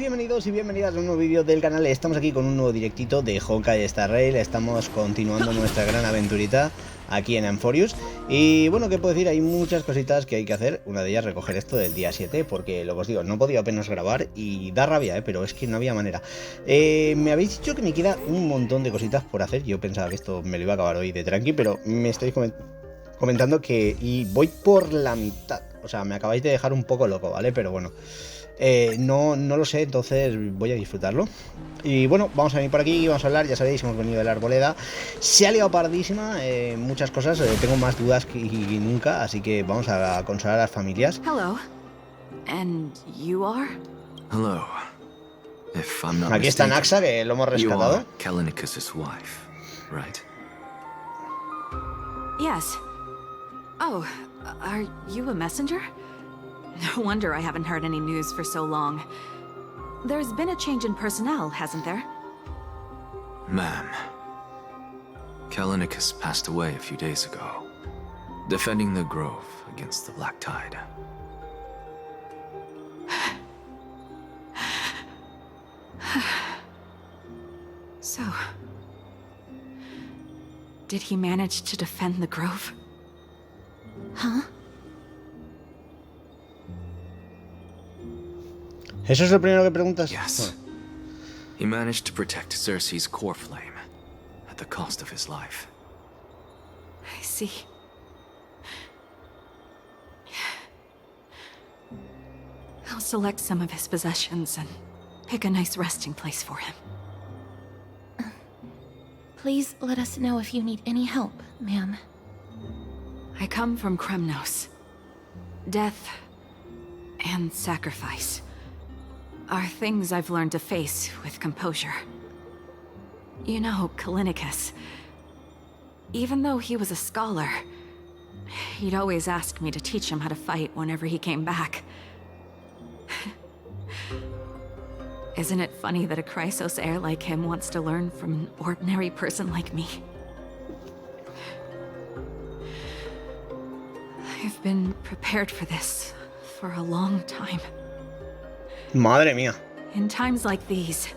bienvenidos y bienvenidas a un nuevo vídeo del canal. Estamos aquí con un nuevo directito de Honkai Star Rail. Estamos continuando nuestra gran aventurita aquí en Amphoreus. Y bueno, ¿qué puedo decir? Hay muchas cositas que hay que hacer. Una de ellas recoger esto del día 7, porque lo que os digo, no he podido apenas grabar y da rabia, pero es que no había manera. Me habéis dicho que me queda un montón de cositas por hacer. Yo pensaba que esto me lo iba a acabar hoy de tranqui, pero me estáis comentando que y voy por la mitad. O sea, me acabáis de dejar un poco loco, ¿vale? Pero bueno, no lo sé, entonces voy a disfrutarlo. Y bueno, vamos a venir por aquí y vamos a hablar. Ya sabéis, hemos venido de la arboleda. Se ha liado pardísima, muchas cosas. Tengo más dudas que nunca, así que vamos a consolar a las familias. Hello. And you are? Hello. If I'm not Aquí está mistaken, Anaxa, que lo hemos you rescatado. are Callinicus's wife, right? Yes. Oh, are you a messenger? No wonder I haven't heard any news for so long. There's been a change in personnel, hasn't there? Ma'am, Callinicus passed away a few days ago, defending the grove against the Black Tide. So, did he manage to defend the grove? Huh? ¿Eso es lo primero que preguntas? Yes. He managed to protect Cerces' core flame at the cost of his life. I see. I'll select some of his possessions and pick a nice resting place for him. Please let us know if you need any help, ma'am. I come from Kremnos. Death and sacrifice are things I've learned to face with composure. You know, Callinicus, even though he was a scholar, he'd always ask me to teach him how to fight whenever he came back. Isn't it funny that a Chrysos heir like him wants to learn from an ordinary person like me? I've been prepared for this for a long time. Madre mía. In times like these,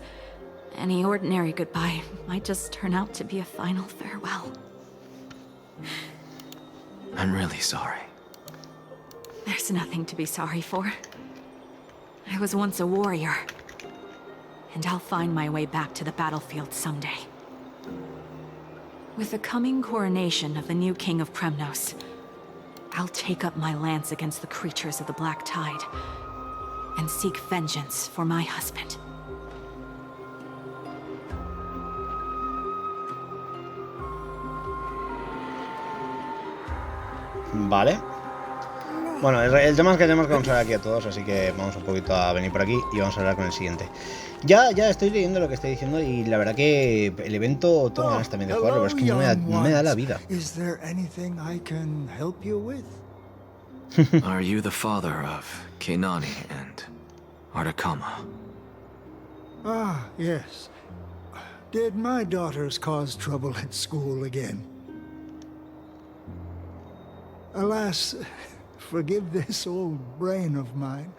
any ordinary goodbye might just turn out to be a final farewell. I'm really sorry. There's nothing to be sorry for. I was once a warrior, and I'll find my way back to the battlefield someday. With the coming coronation of the new king of Kremnos, I'll take up my lance against the creatures of the Black Tide and seek vengeance for my husband. Vale. Bueno, el tema es que tenemos que consolar aquí a todos, así que vamos un poquito a venir por aquí y vamos a hablar con el siguiente. Ya estoy leyendo lo que estoy diciendo y la verdad que el evento tengo ganas también de jugarlo, pero es que no me da la vida. Is there anything I can help you with? Are you the father of Kenani and Ardakama? Ah, yes. Did my daughters cause trouble at school again? Alas, forgive this old brain of mine.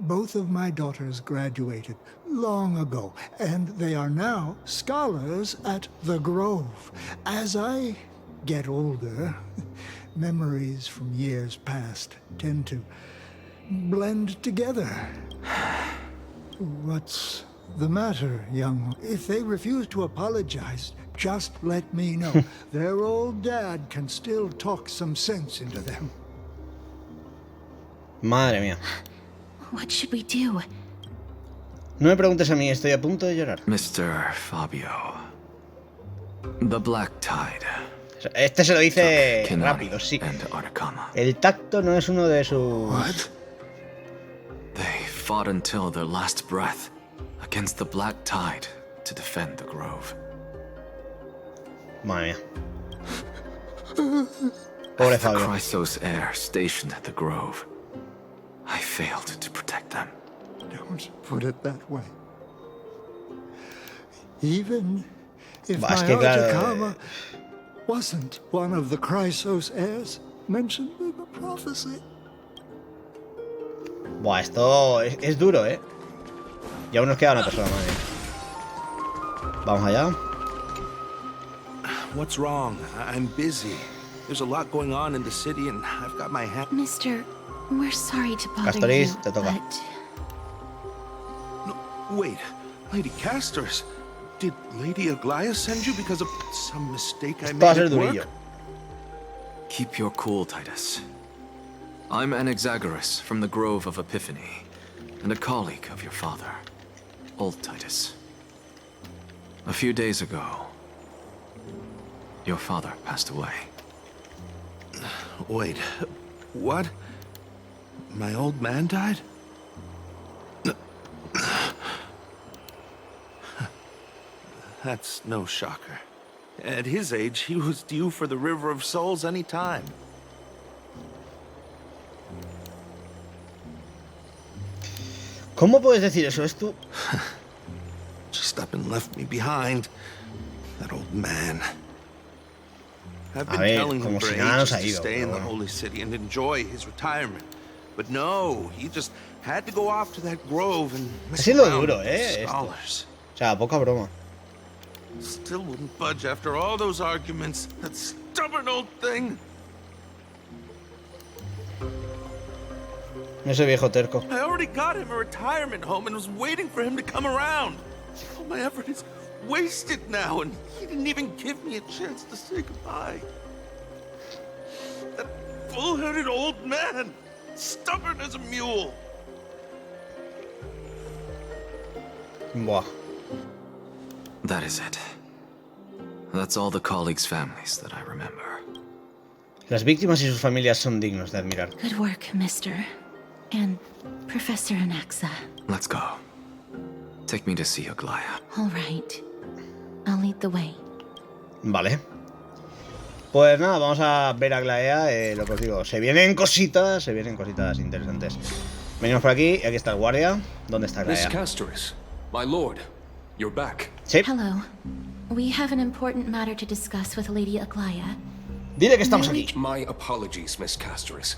Both of my daughters graduated long ago, and they are now scholars at the Grove. As I get older, memories from years past tend to blend together. What's the matter, young one? If they refuse to apologize, just let me know. Their old dad can still talk some sense into them. Madre mía. What should we do? No me preguntes a mí, estoy a punto de llorar. Mr. Fabio, the Black Tide. Este se lo dice Kenani rápido, sí. and Ardakama. El tacto no es uno de sus... What? They fought until their last breath against the Black Tide to defend the grove. Madre mía. Pobre The Fabio. Chrysos heir stationed at the grove, I failed to protect them. Don't put it that way. Even if Bah, my es que claro, Ardakama wasn't one of the Chrysos heirs mentioned in the prophecy. Buah, esto es duro, ¿eh? Y aún nos queda una persona más. Vamos allá. What's wrong? I'm busy. There's a lot going on in the city and I've got my hand... Mister, we're sorry to bother Castoris, you, te toca. but... No, wait. Lady Castoris, did Lady Aglaea send you because of some mistake I Esto va a made ser at durillo. work? Keep your cool, Titus. I'm Anaxagoras from the Grove of Epiphany, and a colleague of your father, old Titus. A few days ago, your father passed away. Wait, what? My old man died? That's no shocker. At his age, he was due for the River of Souls any time. ¿Cómo puedes decir eso? ¿Es tú? Just up and left me behind. That old man. I've been telling him for ages to stay in the holy city and enjoy his retirement. But no, he just had to go off to that grove and mess around with scholars. O sea, poca broma. Still wouldn't budge after all those arguments. That stubborn old thing. Ese viejo terco. I already got him a retirement home and was waiting for him to come around. All my effort is wasted now, and he didn't even give me a chance to say goodbye. That bull-headed old man, stubborn as a mule. Buah. That is it. That's all the colleagues' families that I remember. Las víctimas y sus familias son dignos de admirar. Good work, Mister. And Professor Anaxa. Let's go. Take me to see Aglaea. All right. I'll lead the way. Vale. Pues nada, vamos a ver a Aglaea. Lo que os digo, se vienen cositas interesantes. Venimos por aquí y aquí está el guardia. ¿Dónde está Aglaea? Miss Castoris, my lord, you're back. Sí. Hello. We have an important matter to discuss with Lady Aglaea. Dile que estamos aquí. My apologies, Miss Castoris.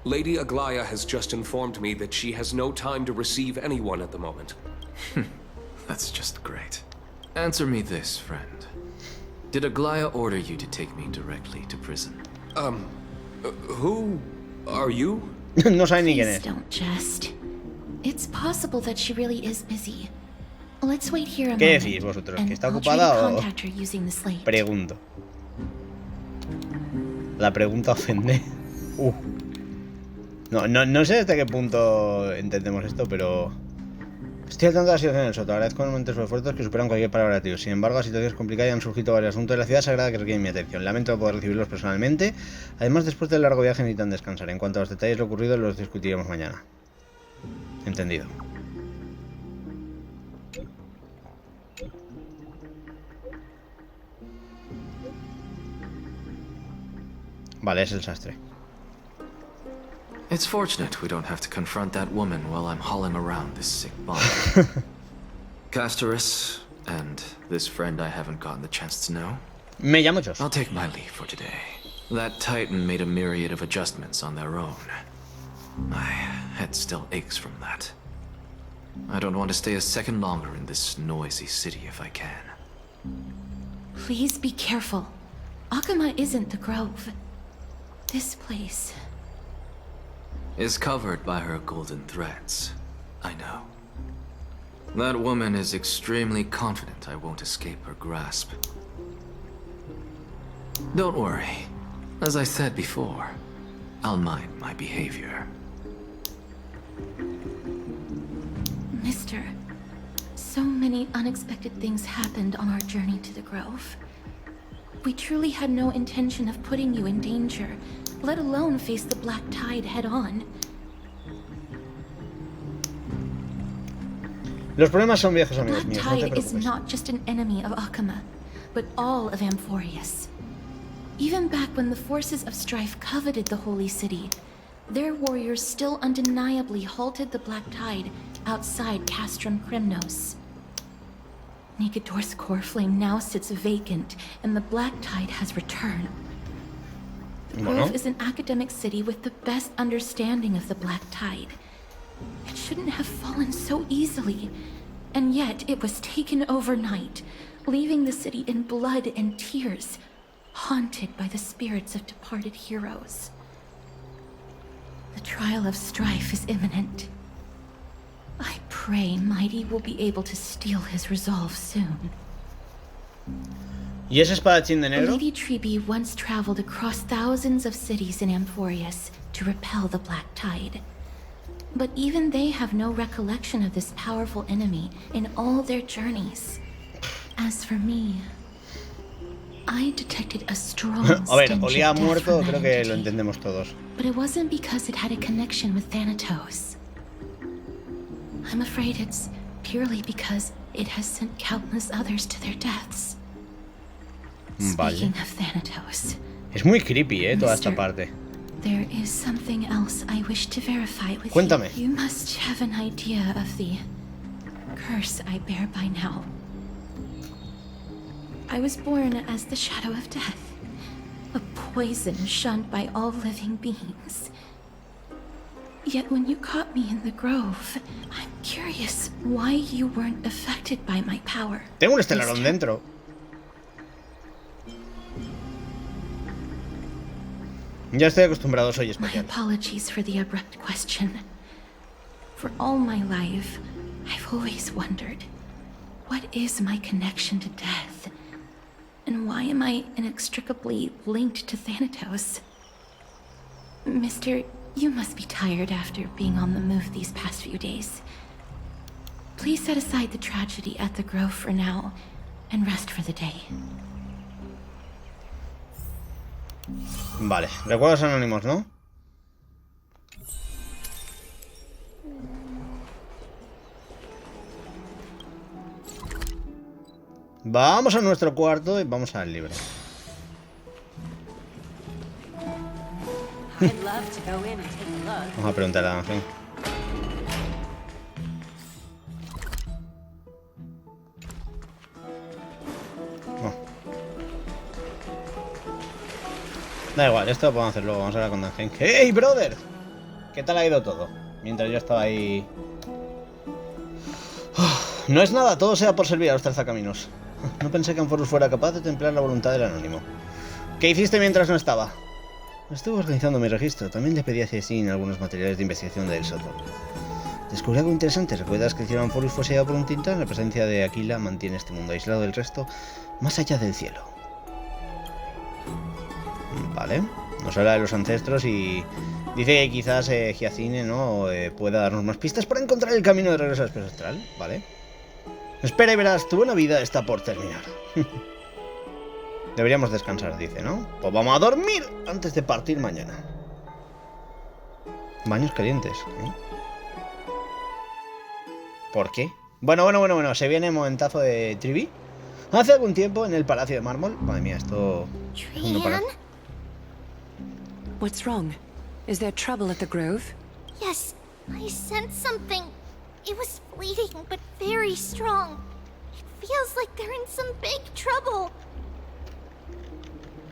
Lady Aglaea has just informed me that she has no time to receive anyone at the moment. That's just great. Answer me this, friend. Did Aglaea order you to take me directly to prison? Who are you? No sabe ni quién Please es. don't jest. It's possible that she really is busy. Let's wait here a ¿Qué moment. decís vosotros? ¿Que And está I'll try to ocupada o...? contact her using the slate. Pregunto. La pregunta ofende. No sé hasta qué punto entendemos esto, pero... Estoy al tanto de la situación en el soto. Agradezco enormemente sus esfuerzos que superan cualquier palabra tío. Sin embargo, las situaciones complicadas y han surgido varios asuntos de la ciudad sagrada que requieren mi atención. Lamento no poder recibirlos personalmente. Además, después del largo viaje necesitan descansar. En cuanto a los detalles de lo ocurrido, los discutiremos mañana. Entendido. Vale, es el sastre. It's fortunate we don't have to confront that woman while I'm hauling around this sick body. Castoris, and this friend I haven't gotten the chance to know. Me llamo Jos. I'll take my leave for today. That Titan made a myriad of adjustments on their own. My head still aches from that. I don't want to stay a second longer in this noisy city if I can. Please be careful. Oqueima isn't the grove. This place... is covered by her golden threads. I know. That woman is extremely confident I won't escape her grasp. Don't worry. As I said before, I'll mind my behavior. Mister, so many unexpected things happened on our journey to the grove. We truly had no intention of putting you in danger, let alone face the black tide head-on. Los problemas son viejos The amigos black míos, no te tide is preocupes. not just an enemy of Oqueima, but all of Amphoreus. Even back when the forces of strife coveted the holy city, their warriors still undeniably halted the black tide outside Castrum Cremnos. Nigador's core flame now sits vacant, and the black tide has returned. The Grove is an academic city with the best understanding of the black tide. It shouldn't have fallen so easily, And yet it was taken overnight, leaving the city in blood and tears, haunted by the spirits of departed heroes. The trial of strife is imminent. I pray Mighty will be able to steel his resolve soon. ¿Y ese espadachín de negro? Lady Treby once traveled across thousands of cities in Amphoreus to repel the Black Tide. But even they have no recollection of this powerful enemy in all their journeys. As for me, I detected a strong A ver, stench olía of death muerto, from that creo que lo entity. entendemos todos. But it wasn't because it had a connection with Thanatos. I'm afraid it's purely because it has sent countless others to their deaths. Vale. Speaking of Thanatos, Es muy creepy, toda esta Mister, parte. there is something else I wish to verify with Cuéntame. you. You must have an idea of the curse I bear by now. I was born as the shadow of death, a poison shunned by all living beings. Yet when you caught me in the grove, I'm curious why you weren't affected by my power. Tengo un estelarón dentro. Ya estoy acostumbrado, soy My especial. apologies for the abrupt question. For all my life, I've always wondered, what is my connection to death? And why am I inextricably linked to Thanatos? Mister, you must be tired after being on the move these past few days. Please set aside the tragedy at the grove for now, and rest for the day. Vale, recuerdos anónimos, ¿no? Vamos a nuestro cuarto y vamos al libro. Vamos a preguntar a Dan Heng. No. Da igual, esto lo podemos hacer luego. Vamos a hablar con Dan Heng. ¡Hey, brother! ¿Qué tal ha ido todo? Mientras yo estaba ahí... No es nada, todo sea por servir a los trazacaminos. No pensé que Amphoreus fuera capaz de templar la voluntad del anónimo. ¿Qué hiciste mientras no estaba? Estuve organizando mi registro. También le pedí a Cecine algunos materiales de investigación del Soto. Descubrí algo interesante. ¿Recuerdas que el cielo Amphoreus fue sellado por un tintán? La presencia de Aquila mantiene este mundo aislado del resto, más allá del cielo. Vale. Nos habla de los ancestros y dice que quizás Giacine, ¿no? Pueda darnos más pistas para encontrar el camino de regreso al espacio astral. Vale. Espera y verás, tu buena vida está por terminar. Deberíamos descansar, dice, ¿no? Pues vamos a dormir antes de partir mañana. Baños calientes, ¿eh? ¿Por qué? Bueno, se viene momentazo de Treby. Hace algún tiempo en el Palacio de Mármol. Madre mía, esto... Trian? What's wrong? Is there trouble at the grove? Yes, I sensed something. It was fleeting, but very strong. It feels like they're in some big trouble.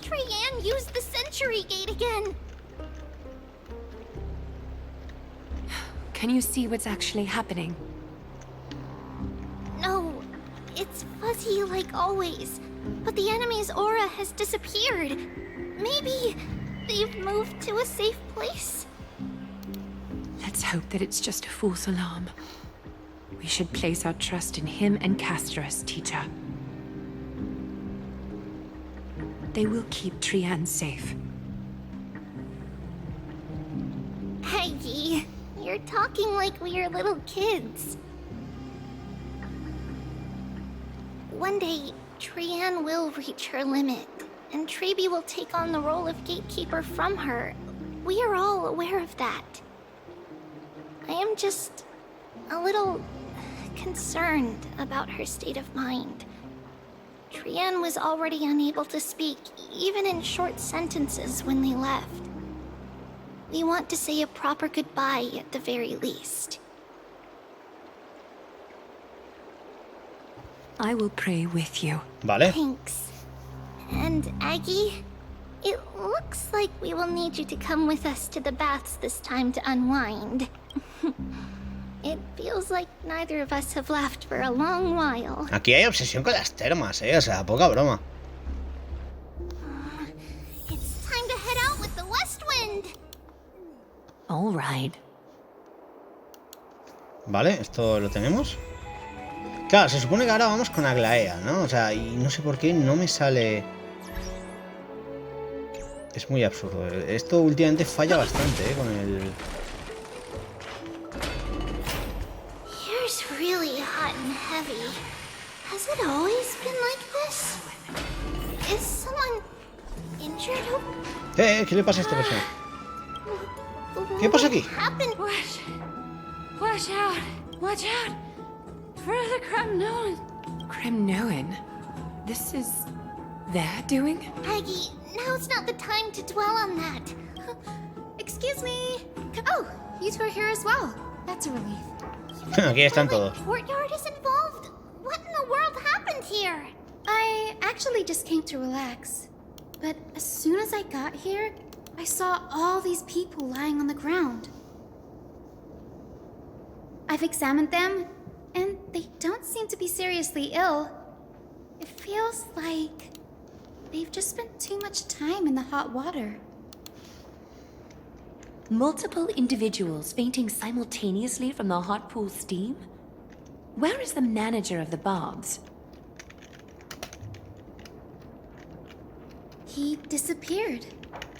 Trian used the Century Gate again. Can you see what's actually happening? No, it's fuzzy like always. But the enemy's aura has disappeared. Maybe they've moved to a safe place? Let's hope that it's just a false alarm. We should place our trust in him and Castorus, teacher. They will keep Trian safe. Aggie, you're talking like we are little kids. One day, Trian will reach her limit, and Treby will take on the role of gatekeeper from her. We are all aware of that. I am just a little concerned about her state of mind. Trian was already unable to speak, even in short sentences when they left. We want to say a proper goodbye at the very least. I will pray with you. Vale. Thanks. And Aggie, it looks like we will need you to come with us to the baths this time to unwind. It feels Feels like neither of us have laughed for a long while. Aquí hay obsesión con las termas, o sea, poca broma. It's time to head out with the west wind. All right. Vale, esto lo tenemos. Claro, se supone que ahora vamos con Aglaea, ¿no? O sea, y no sé por qué no me sale... Es muy absurdo. Esto últimamente falla bastante, con el... Here's really hot and heavy. Has it always been like this? Is someone injured? ¿Qué le pasa a esta persona? ¿Qué pasa aquí? Watch out! Watch out! For the Cremnoan! Cremnoan? This is their doing? Aggie, now's not the time to dwell on that. Excuse me. Oh, you two are here as well. That's a relief. Aquí están todos. Courtyard is involved. What in the world happened here? I actually just came to relax. But as soon as I got here, I saw all these people lying on the ground. I've examined them, and they don't seem to be seriously ill. It feels like they've just spent too much time in the hot water. Multiple individuals fainting simultaneously from the hot pool steam? Where is the manager of the Bobs? He disappeared,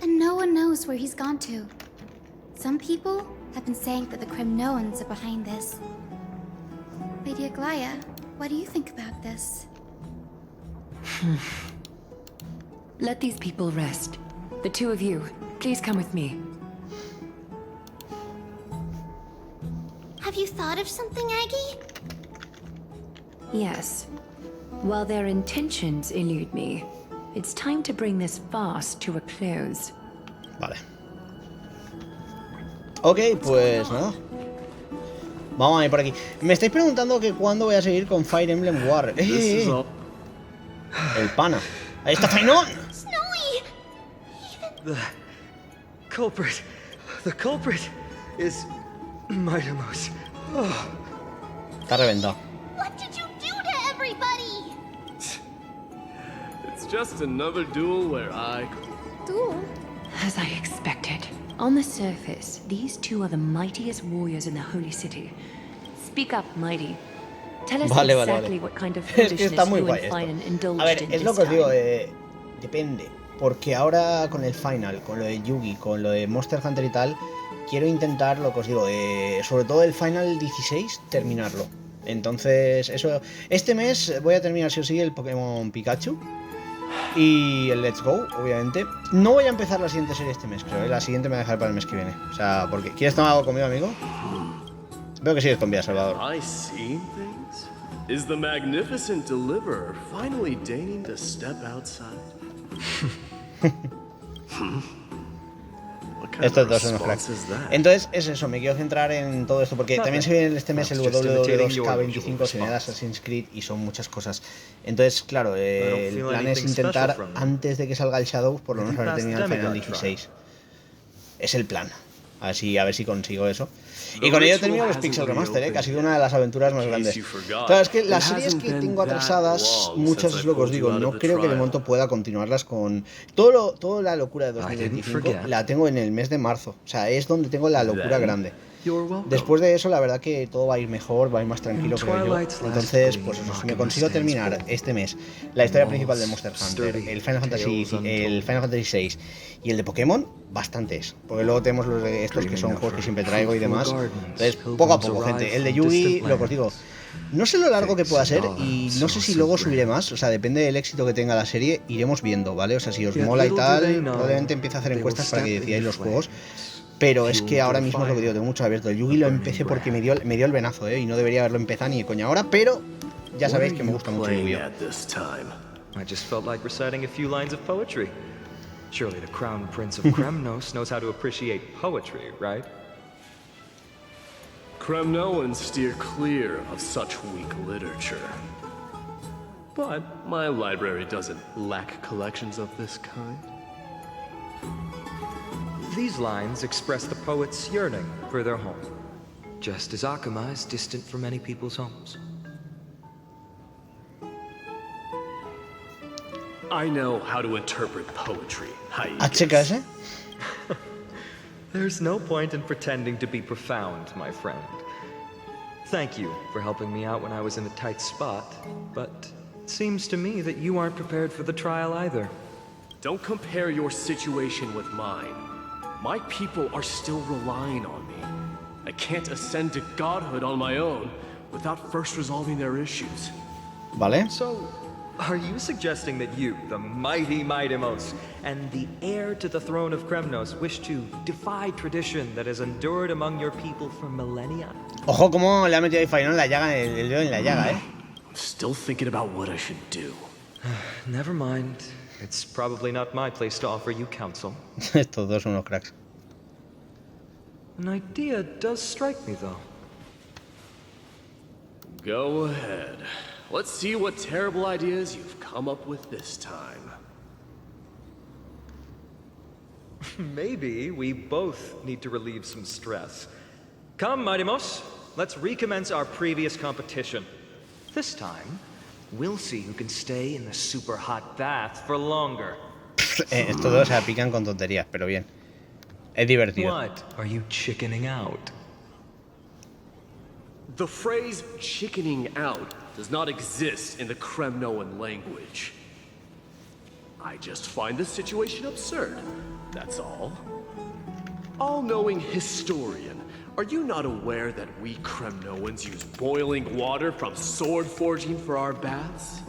and no one knows where he's gone to. Some people have been saying that the Cremnoans are behind this. Lady Aglaea, what do you think about this? Let these people rest. The two of you, please come with me. Have you thought of something, Aggie? Yes. While their intentions elude me, it's time to bring this farce to a close. Vale. Ok, pues nada. Vamos a ir por aquí. Me estáis preguntando que cuándo voy a seguir con Fire Emblem War. El pana. Ahí está Fainon. Snowy! The culprit is Mightimos. Oh. Está reventado. What did you do to everybody? It's just another duel where I... Duel? As I expected. On the surface, these two are the mightiest warriors in the Holy City. Speak up, Mighty. Tell us exactly what kind of foolishness you and Finan indulged in es lo que os digo, depende. Porque ahora con el final, con lo de Yugi, con lo de Monster Hunter y tal, quiero intentar, lo que os digo, sobre todo el final 16, terminarlo. Entonces, eso... Este mes voy a terminar sí o sí el Pokémon Pikachu. Y el Let's Go, obviamente. No voy a empezar la siguiente serie este mes, creo. La siguiente me voy a dejar para el mes que viene. O sea, porque... ¿Quieres tomar algo conmigo, amigo? Veo que sigues con vida, Salvador. I seen things? Is the magnificent deliverer finally deigning to step outside? Estos dos son los cracks. Entonces, es eso, me quiero centrar en todo esto, porque también se viene este mes el WW2K25, se viene Assassin's Creed y son muchas cosas. Entonces, claro, el plan es intentar, antes de que salga el Shadow, por lo menos haber terminado el Final 16. Es el plan. A ver si consigo eso. Y con ello termino los Pixel Remaster, que ha sido una de las aventuras más grandes. Claro, es que las series que tengo atrasadas, muchas es lo que os digo, no creo que de momento pueda continuarlas con... Toda la locura de 2025 la tengo en el mes de marzo. O sea, es donde tengo la locura grande. Después de eso, la verdad que todo va a ir mejor, va a ir más tranquilo, creo yo. Entonces, pues eso, si me consigo terminar este mes la historia principal de Monster Hunter, el Final Fantasy VI y el de Pokémon, bastantes. Porque luego tenemos los de estos que son juegos que siempre traigo y demás. Entonces, poco a poco, gente. El de Yugi, lo que os digo, no sé lo largo que pueda ser y no sé si luego subiré más. O sea, depende del éxito que tenga la serie, iremos viendo, ¿vale? O sea, si os mola y tal, probablemente empiece a hacer encuestas para que decidáis los juegos. Pero es que ahora mismo es lo que digo, tengo mucho abierto. El Yugi lo empecé porque me dio el venazo, y no debería haberlo empezado ni de coña ahora, pero ya sabéis que me gusta mucho el Yugi. I just felt like reciting a few lines of poetry. Surely the Crown Prince of Kremnos knows how to appreciate poetry, right? Kremnoans steer clear of such weak literature. But my library doesn't lack collections of this kind. These lines express the poet's yearning for their home. just as Oqueima is distant from many people's homes. I know how to interpret poetry. ¿HKS? There's no point in pretending to be profound, my friend. Thank you for helping me out when I was in a tight spot, but it seems to me that you aren't prepared for the trial either. Don't compare your situation with mine. My people are still relying on me. I can't ascend to godhood on my own without first resolving their issues. Vale. So, are you suggesting that you, the mighty Mightimos, and the heir to the throne of Kremnos, wish to defy tradition that has endured among your people for millennia? Ojo como le ha metido ahí Fainón la llaga, el dedo en la llaga, I'm still thinking about what I should do. Never mind. It's probably not my place to offer you counsel. Estos dos son unos cracks. An idea does strike me, though. Go ahead. Let's see what terrible ideas you've come up with this time. Maybe we both need to relieve some stress. Come, Mightimos, let's recommence our previous competition. This time, we'll see who can stay in the super hot bath for longer. Estos dos se apican con tonterías, pero bien. Es divertido. What are you chickening out? The phrase chickening out does not exist in the Kremnoan language. I just find this situation absurd, that's all. All-knowing historian, are you not aware that we Kremnoans use boiling water from sword forging for our baths?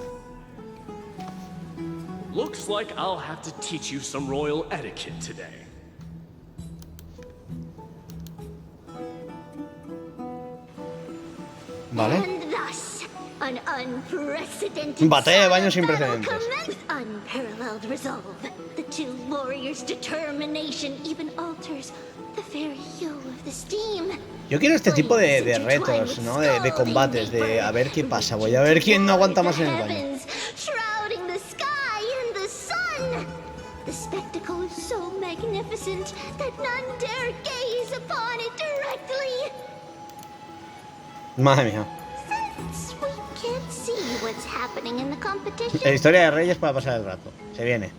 Looks like I'll have to teach you some royal etiquette today. Vale. And thus, an unprecedented batalla de baños sin precedentes. Unparalleled resolve. The two warriors' determination even alters the very hue of the steam. Yo quiero este tipo de retos, ¿no? De combates, de a ver qué pasa. Voy a ver quién no aguanta más en el baño. Shrouding the sky and the sun. The spectacle is so magnificent that none dare gaze upon it directly. Madre mía. Since we can't see what's happening in the competition. La historia de Reyes para pasar el rato. Se viene.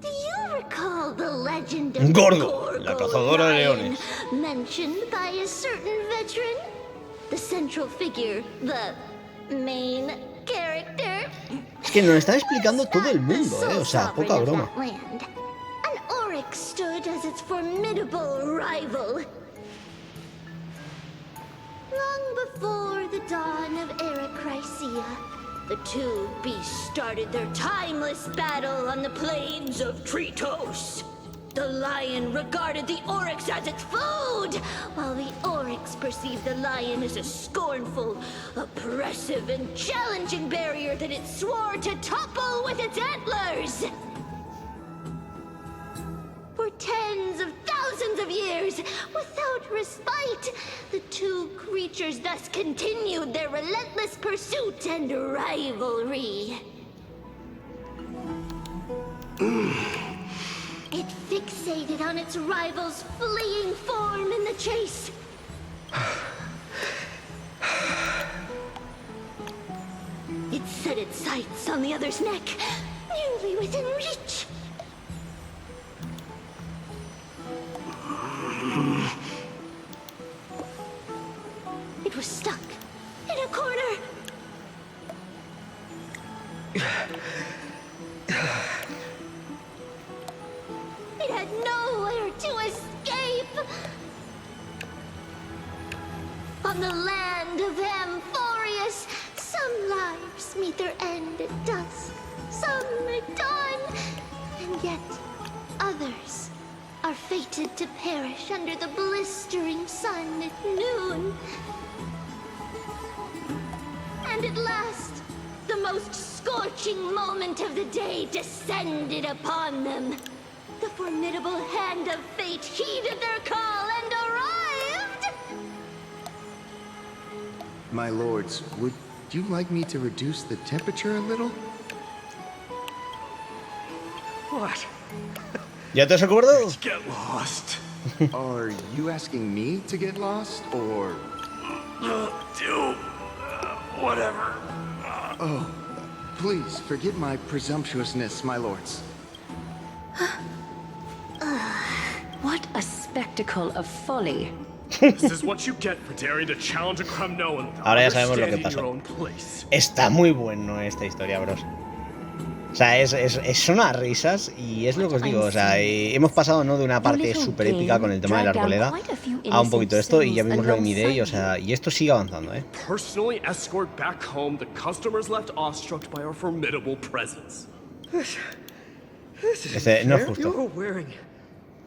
Do you recall the legend of Gorgo, la cazadora de leones, mentioned by a certain veteran? The central figure, the main character. Es que nos está explicando todo el mundo, o sea, poca broma. An oryx stood as its formidable rival. Long before the dawn of Era Chrysia, the two beasts started their timeless battle on the plains of Tritos. The lion regarded the oryx as its food, while the oryx perceived the lion as a scornful, oppressive, and challenging barrier that it swore to topple with its antlers. For tens of thousands of years, without respite, the two creatures thus continued their relentless pursuit and rivalry. It fixated on its rival's fleeing form in the chase. It set its sights on the other's neck, nearly within reach. It was stuck in a corner. It had nowhere to escape. On the land of Amphoreus, some lives meet their end at dusk, some at dawn, and yet others are fated to perish under the blistering sun at noon. And at last, the most scorching moment of the day descended upon them. The formidable hand of fate heeded their call and arrived! My lords, would you like me to reduce the temperature a little? What? ¿Ya te has acordado? Get lost. Are you asking me to get lost, or... Whatever. Oh, please forgive my presumptuousness, my lords. What a spectacle of folly. This is what you get for daring to challenge a Cremnoan without Ahora ya sabemos lo que understanding your pasó. own place. Está muy bueno esta historia, bros. O sea, son unas risas y es lo que os digo. O sea, hemos pasado, ¿no?, de una parte súper épica con el tema de la arboleda a un poquito de esto y ya vimos lo de mi day, o sea, y esto sigue avanzando, ¿eh? Personally escort back home the customers left awestruck by our formidable presence. No es justo. You're wearing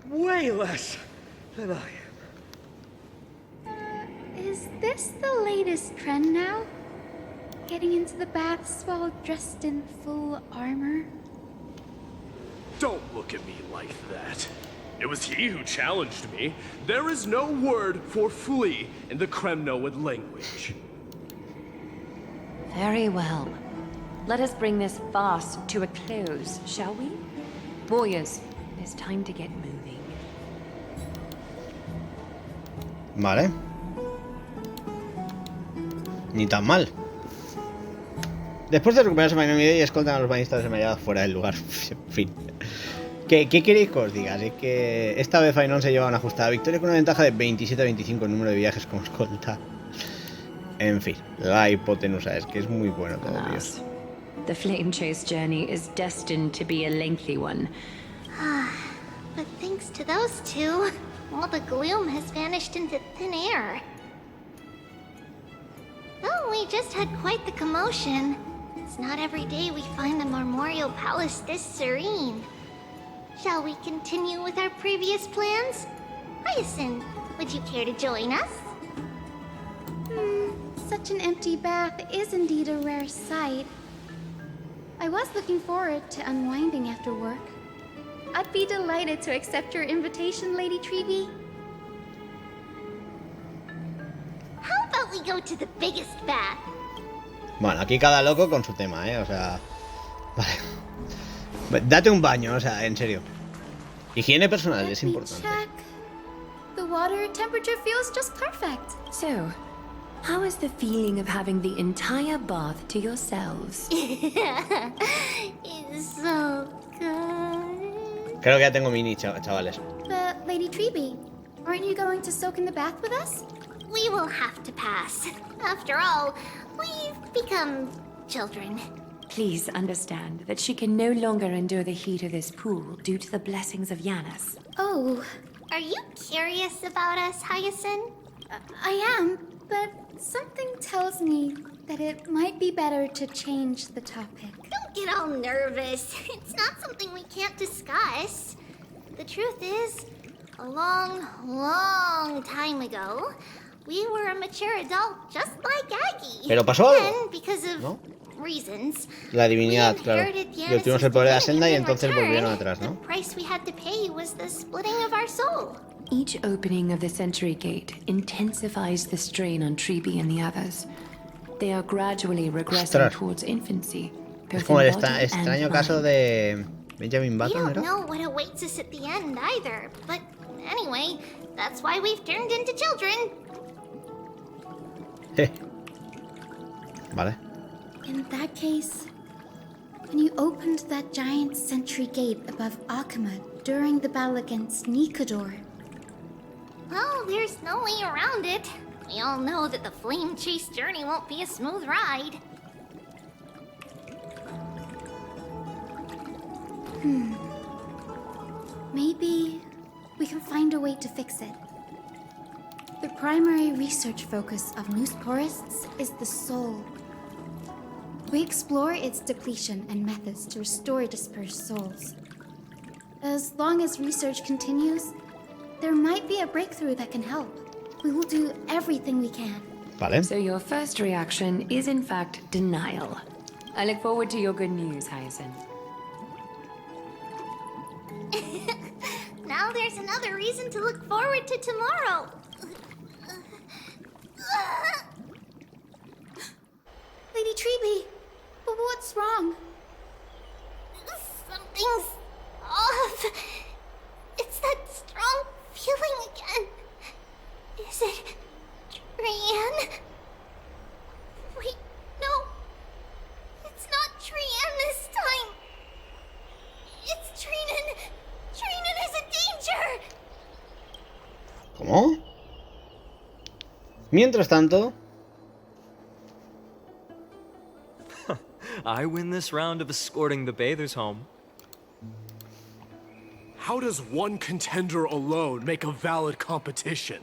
way less than I am. Is this the latest trend now? Getting into the baths while dressed in full armor? Don't look at me like that. It was he who challenged me. There is no word for flee in the Cremnoan language. Very well. Let us bring this farce to a close, shall we? Warriors, it's time to get moving. Vale. Ni tan mal. Después de recuperarse Marea Negra y escoltan a los bañistas desmayados fuera del lugar. En fin. ¿Qué queréis que os diga? Es que esta vez Fainon se lleva una ajustada victoria con una ventaja de 27 a 25 en número de viajes con escolta. En fin, la hipotenusa es que es muy bueno todo, Dios. The flame chase journey is destined to be a lengthy one. But thanks to those two, all the gloom has vanished into thin air. Oh, we just had quite the commotion. It's not every day we find the Marmorial Palace this serene. Shall we continue with our previous plans? Hyacinth, would you care to join us? Such an empty bath is indeed a rare sight. I was looking forward to unwinding after work. I'd be delighted to accept your invitation, Lady Treeby. How about we go to the biggest bath? Bueno, aquí cada loco con su tema, o sea... Vale. Date un baño, o sea, en serio. Higiene personal es importante. Check. The water temperature feels just perfect. So, how is the feeling of having the entire bath to yourselves? It's so good. Creo que ya tengo mini, chavales. But, Lady Treeby, aren't you going to soak in the bath with us? We will have to pass. After all, we've become children. Please understand that she can no longer endure the heat of this pool due to the blessings of Yanis. Oh. Are you curious about us, Hyacinth? I am, but something tells me that it might be better to change the topic. Don't get all nervous. It's not something we can't discuss. The truth is, a long, long time ago, we were a mature adult just like Aggie. Pero pasó algo. Then, because of ¿No? reasons, La divinidad, claro. Y obtuvimos el poder de la senda y entonces volvieron atrás, ¿no? The price we had to pay was the splitting of our soul. Each opening of the Century Gate intensifies the strain on Treeby and the others. They are gradually regressing towards infancy. Es como el extraño caso de Benjamin Button, We don't ¿no? know what awaits us at the end either, but anyway, that's why we've turned into children. Vale. In that case, when you opened that giant sentry gate above Oqueima during the battle against Nikador... Well, there's no way around it. We all know that the flame chase journey won't be a smooth ride. Maybe we can find a way to fix it. The primary research focus of Noosporists is the soul. We explore its depletion and methods to restore dispersed souls. As long as research continues, there might be a breakthrough that can help. We will do everything we can. Vale. So your first reaction is in fact denial. I look forward to your good news, Hyacinth. Now there's another reason to look forward to tomorrow. Lady Treeby, what's wrong? Something's off. It's that strong feeling Mientras tanto... I win this round of escorting the bathers home. How does one contender alone make a valid competition?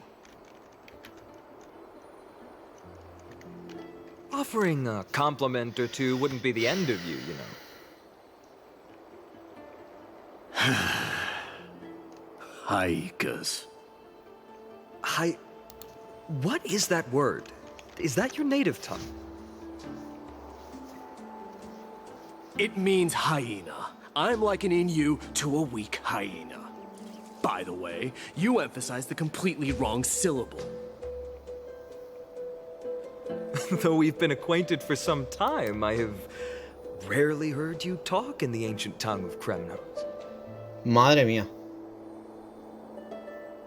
Offering a compliment or two wouldn't be the end of you, you know. Haikas. What is that word? Is that your native tongue? It means hyena. I'm likening you to a weak hyena. By the way, you emphasized the completely wrong syllable. Though we've been acquainted for some time, I have rarely heard you talk in the ancient tongue of Kremnos. Madre mía.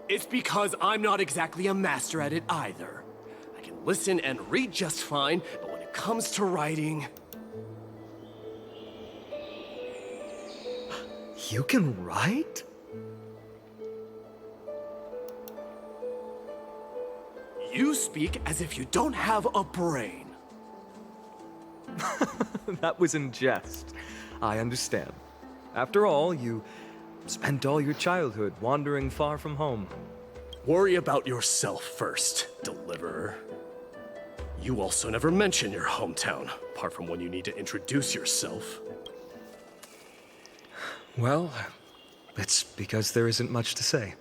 It's because I'm not exactly a master at it either. I can listen and read just fine, but when it comes to writing... You can write? You speak as if you don't have a brain. That was in jest. I understand. After all, you spent all your childhood wandering far from home. Worry about yourself first, deliverer. You also never mention your hometown, apart from when you need to introduce yourself. Well, it's because there isn't much to say.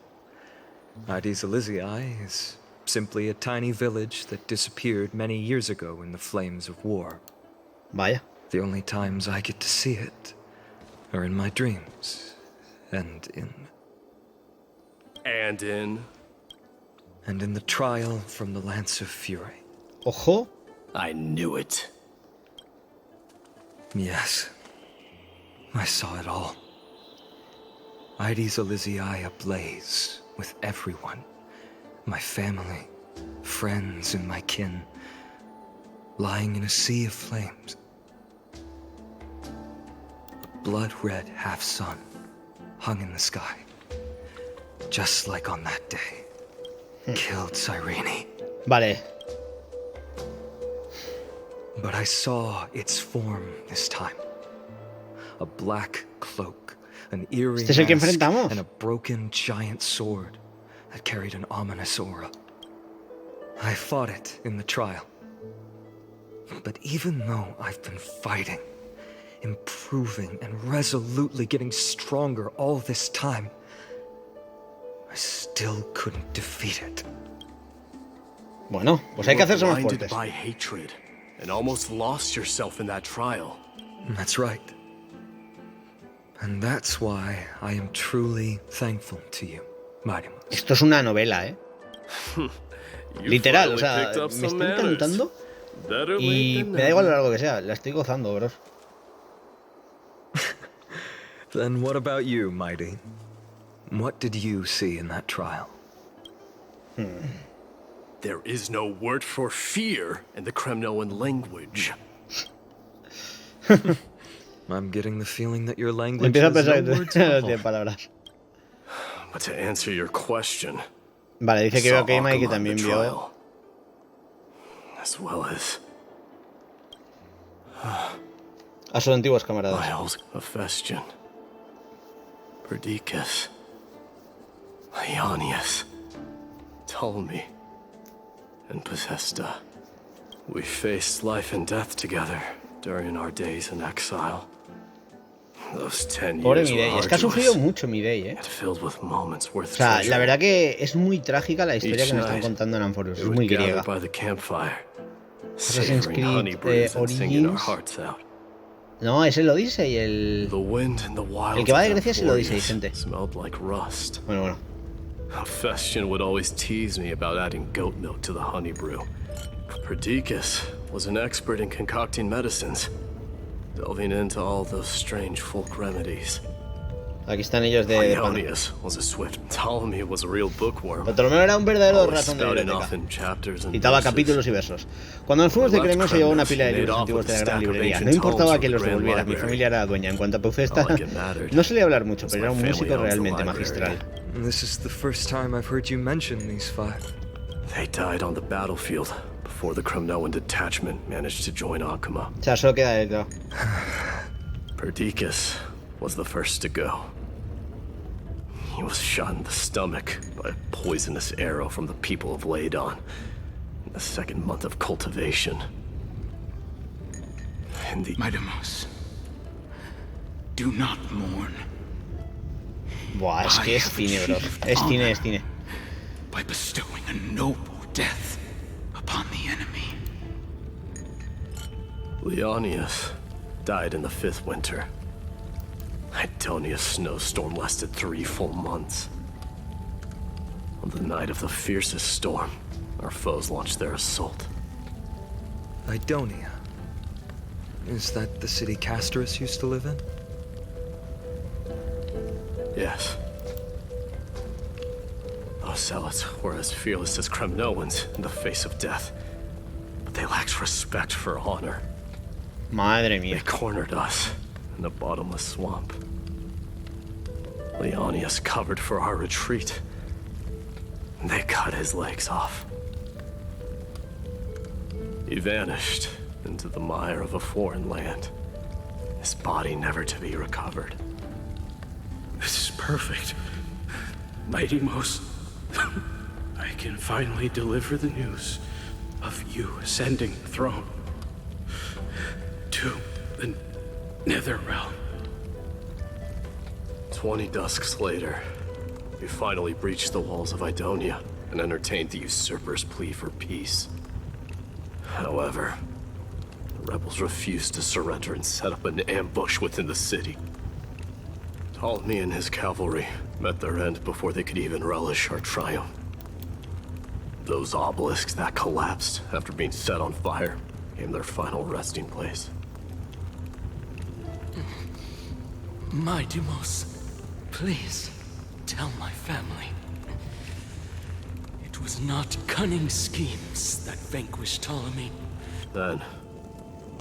Ides Elysiae is simply a tiny village that disappeared many years ago in the flames of war. Vaya. The only times I get to see it are in my dreams, and in the trial from the Lance of Fury. Ojo. I knew it. Yes. I saw it all. Ides Elysiae ablaze with everyone. My family, friends, and my kin, lying in a sea of flames. A blood-red half-sun hung in the sky, just like on that day. Killed Cyrene. Vale. But I saw its form this time. A black cloak, an eerie mask, and a broken giant sword that carried an ominous aura. I fought it in the trial. But even though I've been fighting, improving, and resolutely getting stronger all this time, I still couldn't defeat it. Bueno, pues hay que hacerse más fuertes. Blinded by hatred, and almost lost yourself in that trial. That's right. And that's why I am truly thankful to you, Marimus. Esto es una novela, ¿eh? Literal, o sea, me estoy encantando y me da igual lo largo que sea, la estoy gozando, bros. Then what about you, Mighty? What did you see in that trial? There is no word for fear in the Kremnoan language. I'm getting the feeling that your language has no words at all. But to answer your question, vale, dice que veo Oqueima y que también vio as well as a sus antiguos camaradas. Miles, Hephaestion, Perdiccas, Ionius, Ptolemy, and Possesta. We faced life and death together during our days in exile. Those 10 Pobre years Midei, were es que ha sufrido arduous, mucho Midei, yet filled with moments worth O sea, la treasuring. verdad que es muy trágica la historia Each que nos están night, contando en Amphoreus, we es would muy gather griega. by the campfire, Assassin's savoring honey Creed brews and singing our Origins. hearts out. No, es el Odyssey, el que va de Grecia es el Odyssey, gente. Smelled like rust. Bueno. Hephaestion would always tease me about adding goat milk to the honey brew. Perdiccas was an expert in concocting medicines, delving into all those strange folk remedies. Aquí están ellos de pana. Ionius was a swift. Ptolemy was a real bookworm. Ptolomeo era un verdadero Always ratón de spouting off biblioteca. in chapters and Citaba verses. capítulos y versos. Cuando nos fuimos de Kremno se llevó una pila de libros antiguos de la gran librería. No importaba que los devolviera, mi familia era la dueña. En cuanto a Possesta, no solía hablar mucho, pero era un músico realmente magistral. This is the first time I've heard you mention these five. They died on the battlefield before the Kremnoan detachment managed to join Oqueima. O sea, solo queda él, claro. Perdiccas was the first to go. He was shot in the stomach by a poisonous arrow from the people of Laedon in the second month of cultivation. And the... Midemos, do not mourn. Buah, es que es cine, bro. Es cine, es cine. By bestowing a noble death upon the enemy. Leonius died in the 5th winter. Idonia's snowstorm lasted 3 full months. On the night of the fiercest storm, our foes launched their assault. Idonia? Is that the city Castorus used to live in? Yes. Those zealots were as fearless as Kremnoans in the face of death. But they lacked respect for honor. Madre mía. They cornered us in a bottomless swamp. Leonius covered for our retreat. And they cut his legs off. He vanished into the mire of a foreign land. His body never to be recovered. This is perfect. Midemos, I can finally deliver the news of you ascending the throne to the Netherrealm. 20 dusks later, we finally breached the walls of Idonia and entertained the usurper's plea for peace. However, the rebels refused to surrender and set up an ambush within the city. Ptolemy and his cavalry met their end before they could even relish our triumph. Those obelisks that collapsed after being set on fire became their final resting place. Midemos, please tell my family. It was not cunning schemes that vanquished Ptolemy. Then,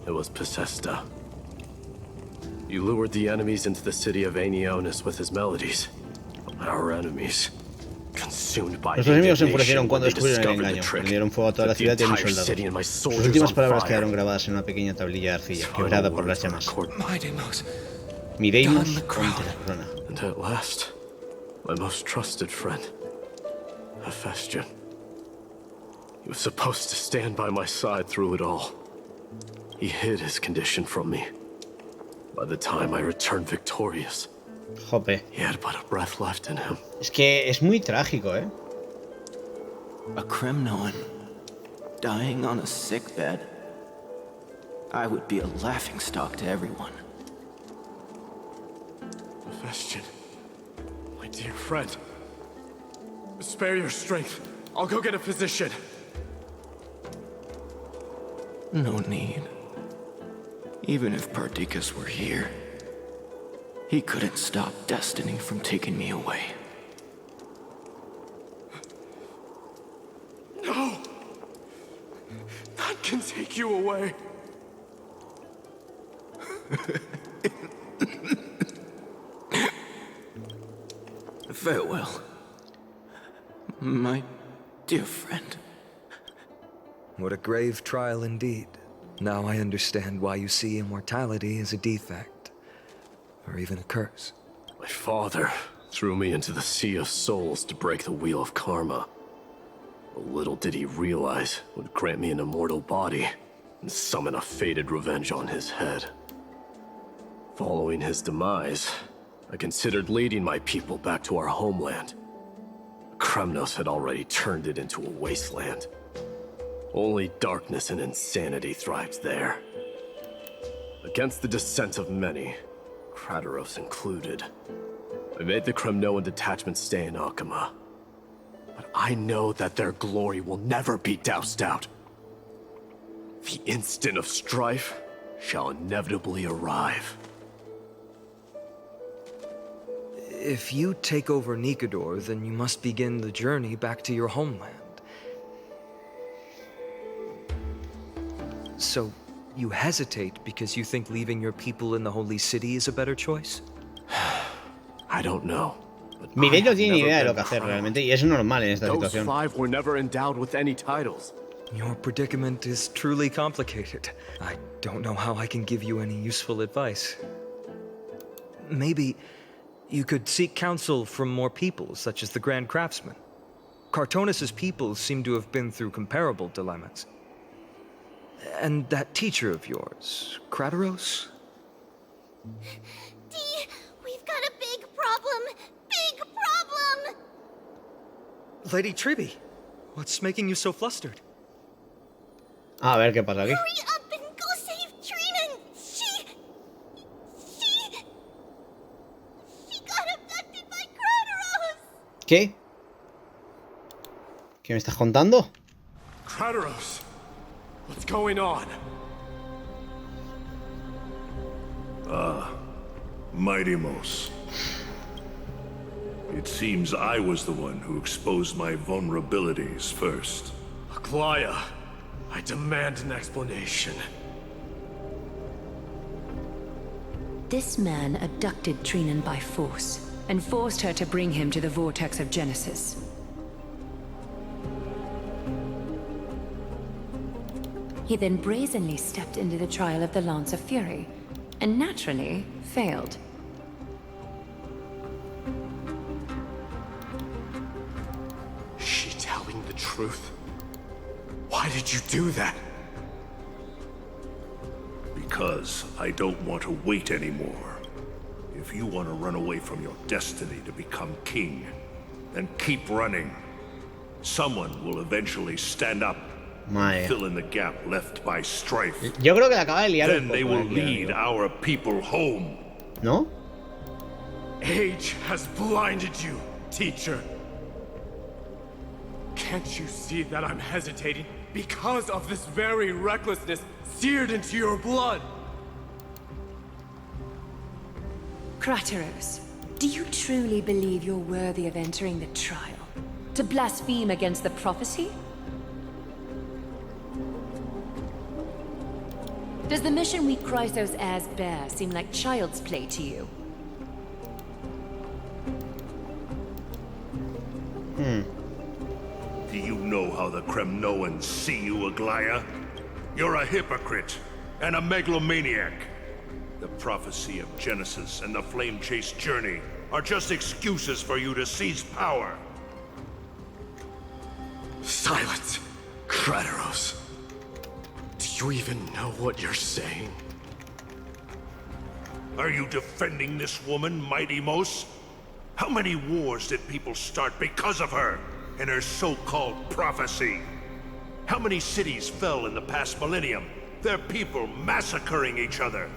it was Pacesta. He lured the enemies into the city of Aenionis with his melodies. Our enemies, consumed by Los enemigos se enfurecieron cuando descubrieron el engaño. Prendieron fuego a toda la ciudad y a mis soldados. Sus últimas palabras quedaron grabadas en una pequeña tablilla de arcilla, quebrada por las llamas. Mireimos contra la corona. And at last, my most trusted friend, Hephaestion. He was supposed to stand by my side through it all. He hid his condition from me. By the time I returned victorious, Jope. he had but a breath left in him. Es que es muy trágico, ¿eh? A Kremnoan dying on a sickbed. I would be a laughingstock to everyone. Hephaestion, my dear friend, spare your strength. I'll go get a physician. No need. Even if Perdiccas were here, he couldn't stop destiny from taking me away. No! None can take you away. Farewell, my dear friend. What a grave trial indeed. Now I understand why you see immortality as a defect, or even a curse. My father threw me into the sea of souls to break the wheel of karma. But little did he realize it would grant me an immortal body and summon a fated revenge on his head. Following his demise, I considered leading my people back to our homeland. Kremnos had already turned it into a wasteland. Only darkness and insanity thrived there. Against the dissent of many, Krateros included, I made the Kremnoan detachment stay in Oqueima. But I know that their glory will never be doused out. The instant of strife shall inevitably arrive. If you take over Nikedor, then you must begin the journey back to your homeland. So, you hesitate because you think leaving your people in the Holy City is a better choice? I don't know. Mireille no tiene ni idea de lo que hacer realmente, y es normal en esta situación. Those 5 were never endowed with any titles. Your predicament is truly complicated. I don't know how I can give you any useful advice. Maybe you could seek counsel from more peoples, such as the Grand Craftsman. Cartonus's peoples seem to have been through comparable dilemmas. And that teacher of yours, Krateros? Dee, we've got a big problem! Big problem! Lady Tribby, what's making you so flustered? A ver qué pasa aquí. Hurry up and go save Trinan! She got abducted by Krateros! ¿Qué? ¿Qué me estás contando? Krateros, what's going on? Mightimos. It seems I was the one who exposed my vulnerabilities first. Aglaea, I demand an explanation. This man abducted Trinan by force and forced her to bring him to the vortex of Genesis. He then brazenly stepped into the trial of the Lance of Fury, and naturally failed. Is she telling the truth? Why did you do that? Because I don't want to wait anymore. If you want to run away from your destiny to become king, then keep running. Someone will eventually stand up and fill in the gap left by strife. Yo creo que la acaba de liar Then they will lead our people home. ¿No? Age has blinded you, teacher. Can't you see that I'm hesitating because of this very recklessness seared into your blood? Krateros, do you truly believe you're worthy of entering the trial? To blaspheme against the prophecy? Does the mission we Chrysos heirs bear seem like child's play to you? Do you know how the Kremnoans see you, Aglaea? You're a hypocrite and a megalomaniac. The prophecy of Genesis and the flame chase journey are just excuses for you to seize power. Silence, Krateros. Do you even know what you're saying? Are you defending this woman, Mightimos? How many wars did people start because of her and her so-called prophecy? How many cities fell in the past millennium? Their people massacring each other.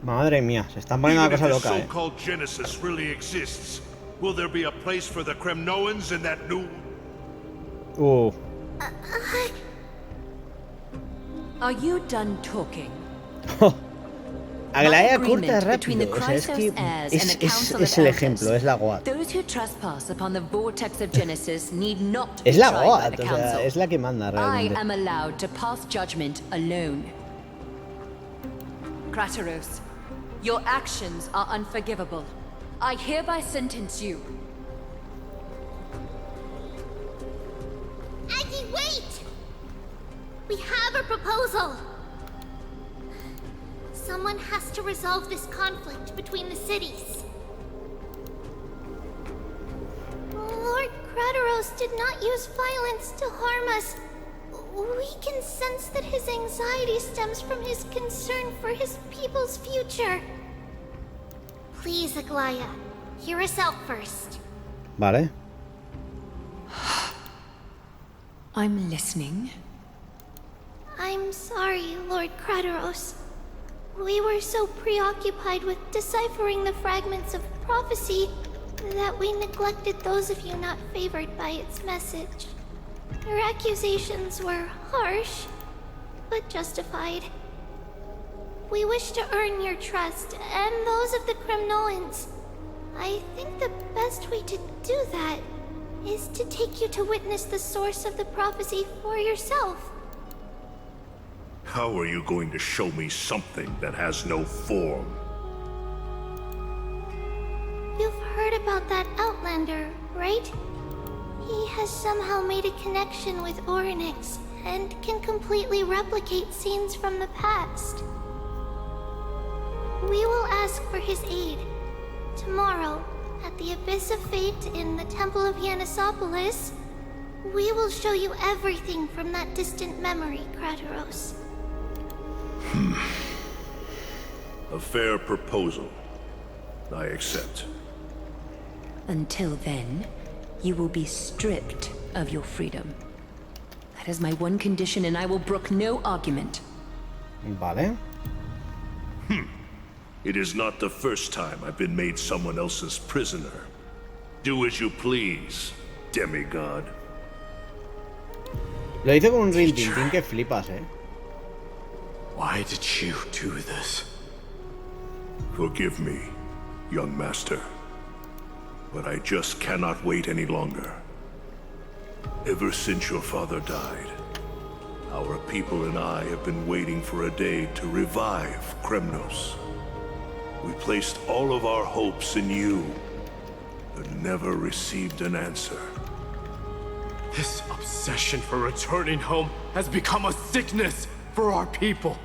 Madre mía, se están poniendo la cosa loca, Even if the so-called Genesis really exists, will there be a place for the Kremnoans in that new... Are you done talking? Aglaea corta rápido, o sea, es que es el ejemplo, es la Goat. Those who trespass upon the vortex of Genesis need not Es la be tried by Goat, the o sea, council. es la que manda I realmente. am allowed to pass judgment alone. Krateros, your actions are unforgivable. I hereby sentence you. Aggie, wait! We have a proposal! Someone has to resolve this conflict between the cities. Lord Krateros did not use violence to harm us. We can sense that his anxiety stems from his concern for his people's future. Please, Aglaea, hear us out first. Vale. I'm listening. I'm sorry, Lord Krateros. We were so preoccupied with deciphering the fragments of prophecy that we neglected those of you not favored by its message. Your accusations were harsh, but justified. We wish to earn your trust and those of the Kremnoans. I think the best way to do that is to take you to witness the source of the prophecy for yourself. How are you going to show me something that has no form? You've heard about about that Outlander, right? He has somehow made a connection with Orynyx and can completely replicate scenes from the past. We will ask for his aid. Tomorrow, at the Abyss of Fate in the Temple of Yanisopolis, we will show you everything from that distant memory, Krateros. A fair proposal. I accept. Until then, you will be stripped of your freedom. That is my one condition, and I will brook no argument. Vale. It is not the first time I've been made someone else's prisoner. Do as you please, demigod. Lo hice con un rintintín que flipas, Why did you do this? Forgive me, young master. But I just cannot wait any longer. Ever since your father died, our people and I have been waiting for a day to revive Kremnos. We placed all of our hopes in you, but never received an answer. This obsession for returning home has become a sickness for our people.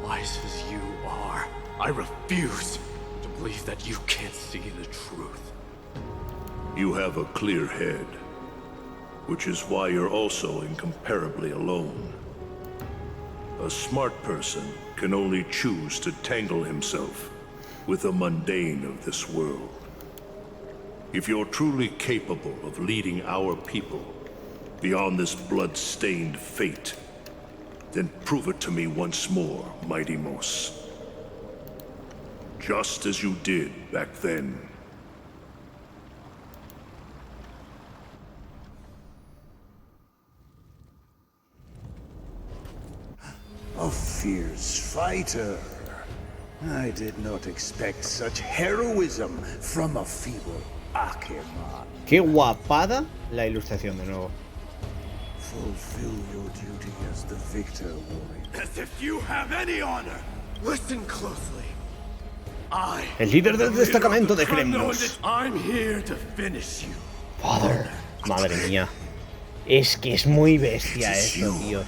Wise as you are, I refuse to believe that you can't see the truth. You have a clear head, which is why you're also incomparably alone. A smart person can only choose to tangle himself with the mundane of this world. If you're truly capable of leading our people beyond this blood-stained fate, then prove it to me once more, Mighty Mos. Just as you did back then. A fierce fighter. I did not expect such heroism from a feeble Oqueima. Qué guapada la ilustración de nuevo. Fulfill your duty as the victor, warrior. As if you have any honor. Listen closely. El líder del destacamento de Kremnos. I'm here to finish you. Father. Madre mía. Es que es muy bestia esto, tío.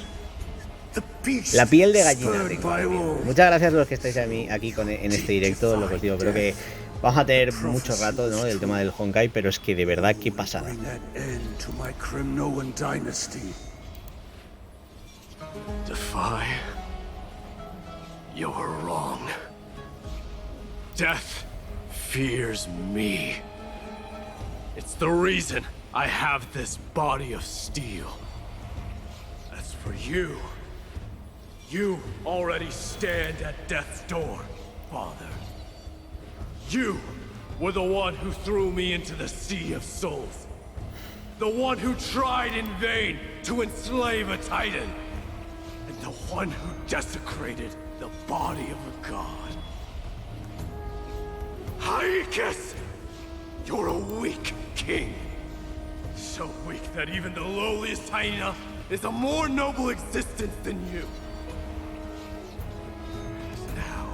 La piel de gallina, tío. Muchas gracias a los que estáis aquí en este directo. Lo que os digo, creo que vamos a tener mucho rato, ¿no?, del tema del Honkai, pero es que de verdad qué pasada. Defy? You're wrong. Death fears me. It's the reason I have this body of steel. As for you, you already stand at death's door, Father. You were the one who threw me into the Sea of Souls. The one who tried in vain to enslave a Titan. And the one who desecrated the body of a god. Hyakis! You're a weak king. So weak that even the lowliest hyena is a more noble existence than you. Now,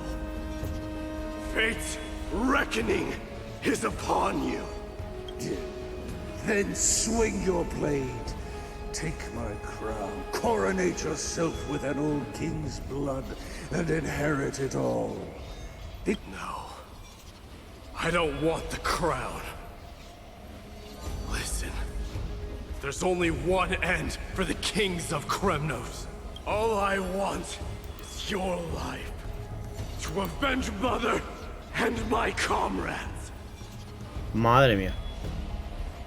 fate's reckoning is upon you. Then swing your blade. Take my crown. Coronate yourself with an old king's blood and inherit it all. No. I don't want the crown. Listen. There's only one end for the kings of Kremnos. All I want is your life. To avenge Mother and my comrades. Madre mía.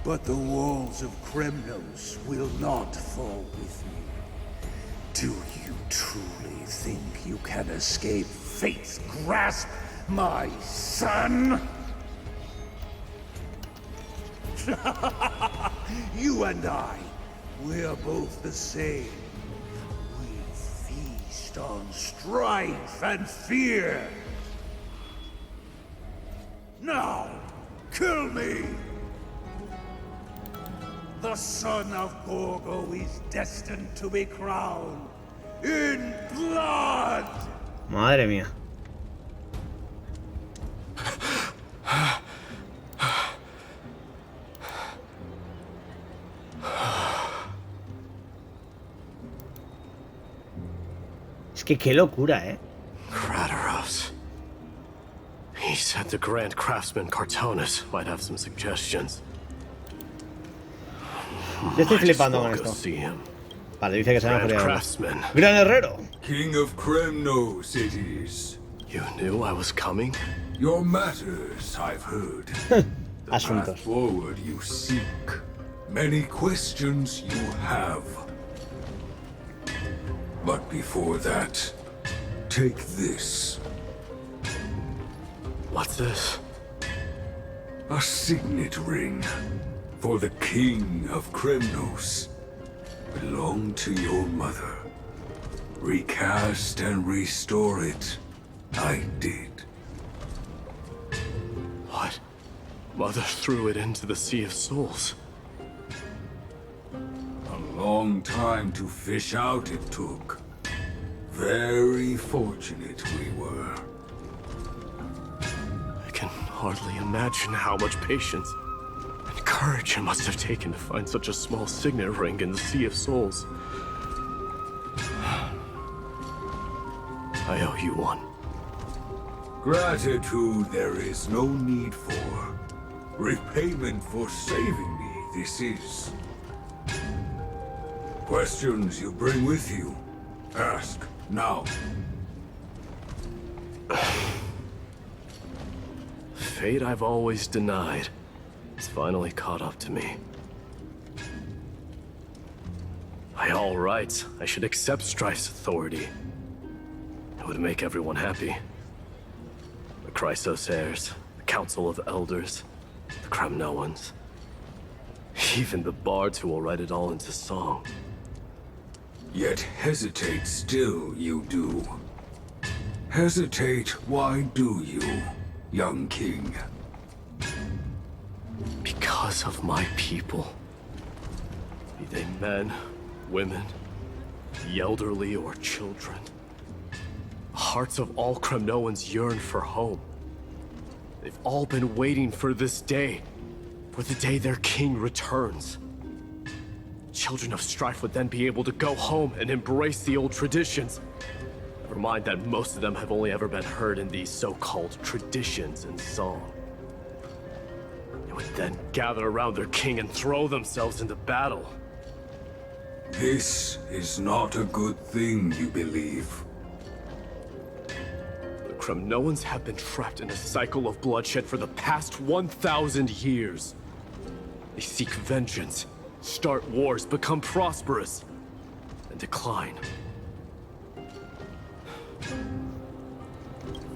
But the walls of Kremnos will not fall with me. Do you truly think you can escape fate's grasp, my son? You and I, we're both the same. We feast on strife and fear. Now, kill me! The son of Gorgo is destined to be crowned in blood! Madre mía. Es que qué locura, ¿eh? Crateros. He said the Grand Craftsman Cartonus might have some suggestions. Yo estoy flipando con esto. Vale, dice que se llama Craftsman. Gran Herrero. King of Kremnos it is. You knew I was coming? Your matters, I've heard. The path forward you seek. Many questions you have. But before that, take this. What's this? A signet ring for the King of Kremnos. Belonged to your mother. Recast and restore it. I did. What? Mother threw it into the Sea of Souls. A long time to fish out it took. Very fortunate we were. I can hardly imagine how much patience and courage it must have taken to find such a small signet ring in the Sea of Souls. I owe you one. Gratitude there is no need for. Repayment for saving me, this is. Questions you bring with you? Ask, now. Fate I've always denied. It's finally caught up to me. By all rights, I should accept Strife's authority. It would make everyone happy. The Chrysos heirs, the Council of Elders, the Kremnoans. Even the bards who will write it all into song. Yet hesitate still you do. Hesitate, why do you, young king? Because of my people. Be they men, women, the elderly or children. The hearts of all Kremnoans yearn for home. They've all been waiting for this day. For the day their king returns. Children of Strife would then be able to go home and embrace the old traditions. Never mind that most of them have only ever been heard in these so-called traditions and song. They would then gather around their king and throw themselves into battle. This is not a good thing, you believe. The Kremnoans have been trapped in a cycle of bloodshed for the past 1,000 years. They seek vengeance, start wars, become prosperous, and decline.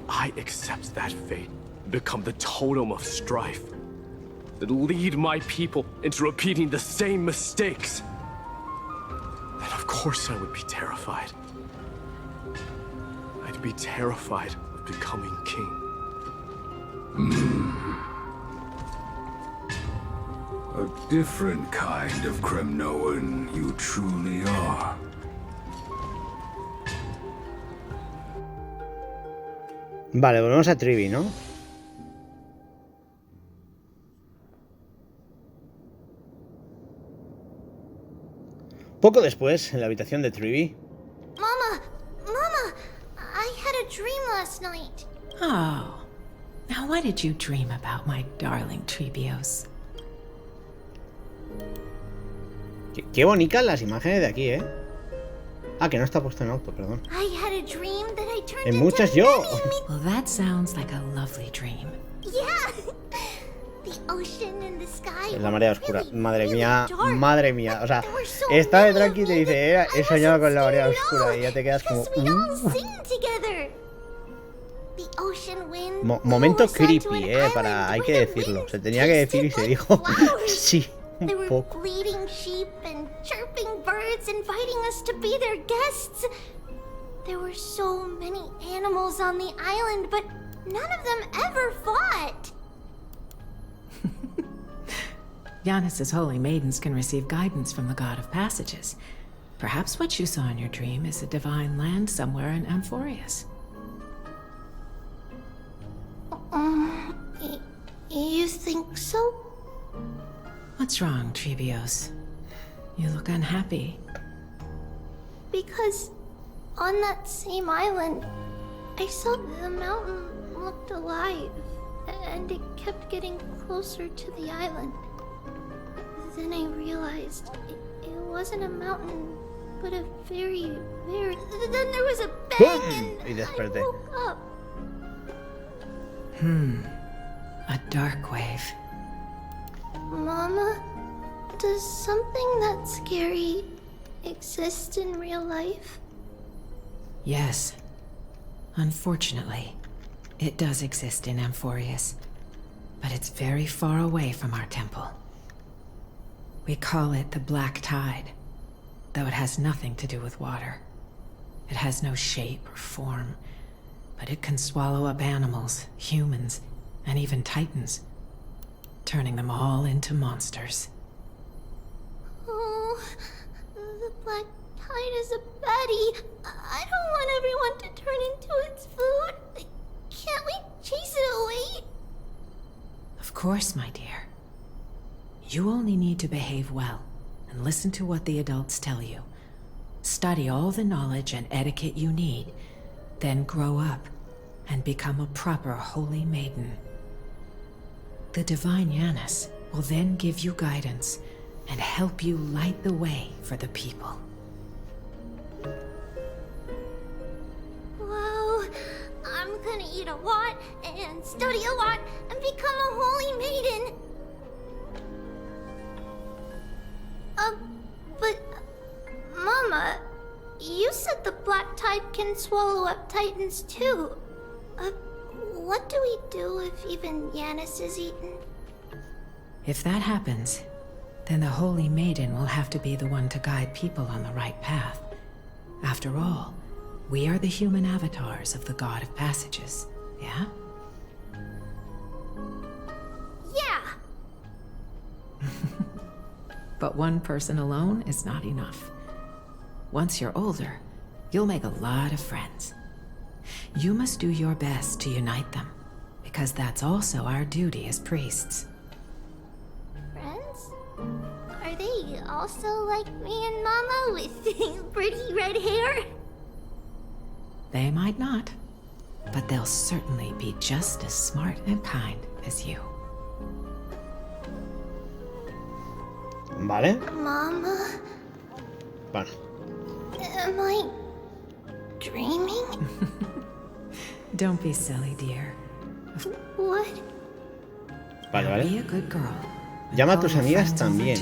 I accept that fate and become the totem of strife that lead my people into repeating the same mistakes. Then of course I would be terrified. I'd be terrified of becoming king. A different kind of Kremnoan you truly are. Vale, volvemos a Trivi, ¿no? Poco después, en la habitación de Trivi. Mama! Mama! I had a dream last night. Oh. Now what did you dream about, my darling Trebios? Qué bonitas las imágenes de aquí, ¿eh? Ah, que no está puesto en auto, perdón. I had a dream that I turned En muchas yo. Well, that sounds like a lovely dream. Yeah. The ocean and the sky. Es la marea oscura. Madre mía, madre mía. O sea, está de tranqui y te dice, he soñado con la marea oscura y ya te quedas como... Momento creepy, para, hay que decirlo. Se tenía que decir y se dijo. Sí, un poco. Bleating sheep and chirping birds inviting us to be their guests. There were so many animals on the island, but none of them ever fought. Giannis's holy maidens can receive guidance from the god of passages. Perhaps what you saw in your dream is a divine land somewhere in Amphoreus. You think so? What's wrong, Trebios? You look unhappy. Because On that same island, I saw the mountain looked alive, and it kept getting closer to the island. Then I realized it wasn't a mountain, but a very... Then there was a bang, and I woke up. A dark wave. Mama, does something that scary exist in real life? Yes. Unfortunately, it does exist in Amphoreus, but it's very far away from our temple. We call it the Black Tide, though it has nothing to do with water. It has no shape or form, but it can swallow up animals, humans, and even titans, turning them all into monsters. Oh, the Black Tide is a baddie. I don't want everyone to turn into its food. Can't we chase it away? Of course, my dear. You only need to behave well and listen to what the adults tell you. Study all the knowledge and etiquette you need, then grow up and become a proper holy maiden. The divine Yanis will then give you guidance and help you light the way for the people. Wow, I'm gonna eat a lot and study a lot and become a holy maiden. But Mama, you said the Black Tide can swallow up titans too. What do we do if even Yanis is eaten? If that happens, then the Holy Maiden will have to be the one to guide people on the right path. After all, we are the human avatars of the God of Passages, yeah? Yeah! But one person alone is not enough. Once you're older, you'll make a lot of friends. You must do your best to unite them, because that's also our duty as priests. Friends? Are they also like me and Mama with pretty red hair? They might not, but they'll certainly be just as smart and kind as you. Vale. Mama? Bueno. Am I dreaming? Don't be silly, dear. What? Vale. Be a good girl. Llama a tus amigas también.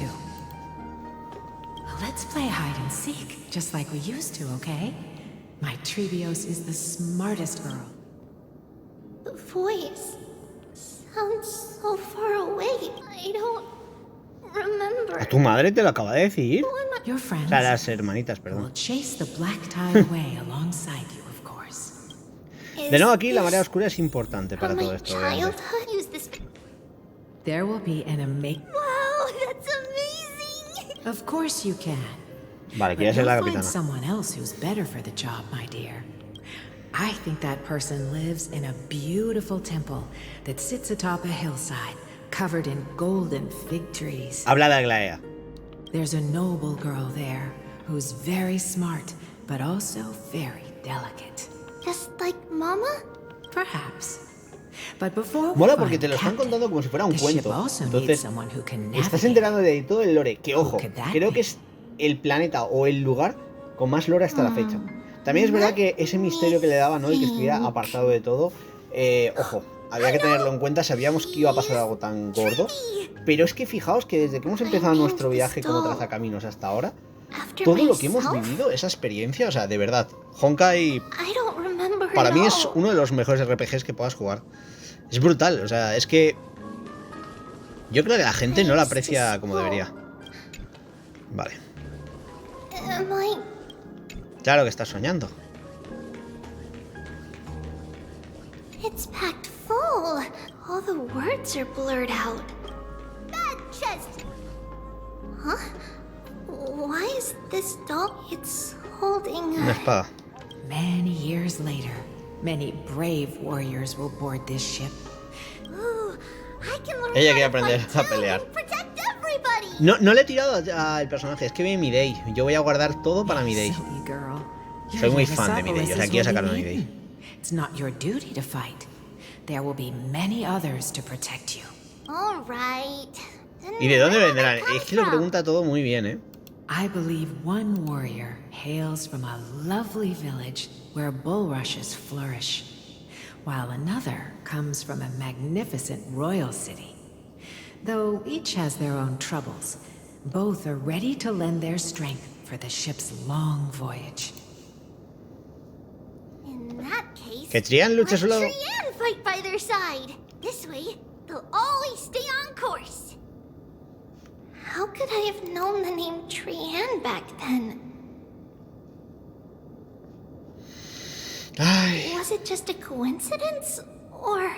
Let's play hide and seek, just like we used to, okay? My Trebios is the smartest girl. The voice sounds so far away. I don't remember. ¿A tu madre te lo acaba de decir? Your friends. O sea, las hermanitas, perdón. Will chase the Black Tide away alongside you, of course. De nuevo aquí la marea oscura es importante para todo esto. There will be an amazing. Wow, that's amazing. Of course you can. Vale, quiere ser la capitana. Someone else who's better for the job, my dear. I think that person lives in a beautiful temple that sits atop a hillside, covered in golden fig trees. Habla de Aglaea. There's a noble girl there who's very smart, but also very delicate. Just like Mama? Perhaps. But before mola porque te lo están contando como si fuera un cuento. Entonces, estás enterando de todo el lore. Que ojo, creo que es el planeta o el lugar con más lore hasta la fecha. También es verdad que ese misterio que le daba, ¿no? El que estuviera apartado de todo. Ojo, había que tenerlo en cuenta. Sabíamos que iba a pasar algo tan gordo. Pero es que fijaos que desde que hemos empezado nuestro viaje como trazacaminos hasta ahora, todo lo que hemos vivido, esa experiencia, o sea, de verdad, Honkai para mí es uno de los mejores RPGs que puedas jugar. Es brutal, o sea, es que yo creo que la gente no la aprecia como debería. Vale. Claro que estás soñando. It's packed full. All the words are blurred out. That chest. Huh? Why is this doll? It's holding una espada. Many years later, many brave warriors will board this ship. Ooh, I can learn Ella quiere aprender a pelear. No le he tirado al personaje, es que viene mi day. Yo voy a guardar todo para mi day. Soy muy fan de mi day, o sea, quiero sacarlo de mi day. It's not your duty to fight. There will be many others to protect you. All right. ¿Y de dónde vendrán? Es que lo pregunta todo muy bien, ¿eh? I believe one warrior hails from a lovely village where bulrushes flourish, while another comes from a magnificent royal city. Though each has their own troubles, both are ready to lend their strength for the ship's long voyage. In that case, que Trian luche a su lado. Trian fight by their side. This way, they'll always stay on course. How could I have known the name Trian back then? Ay. Was it just a coincidence, or...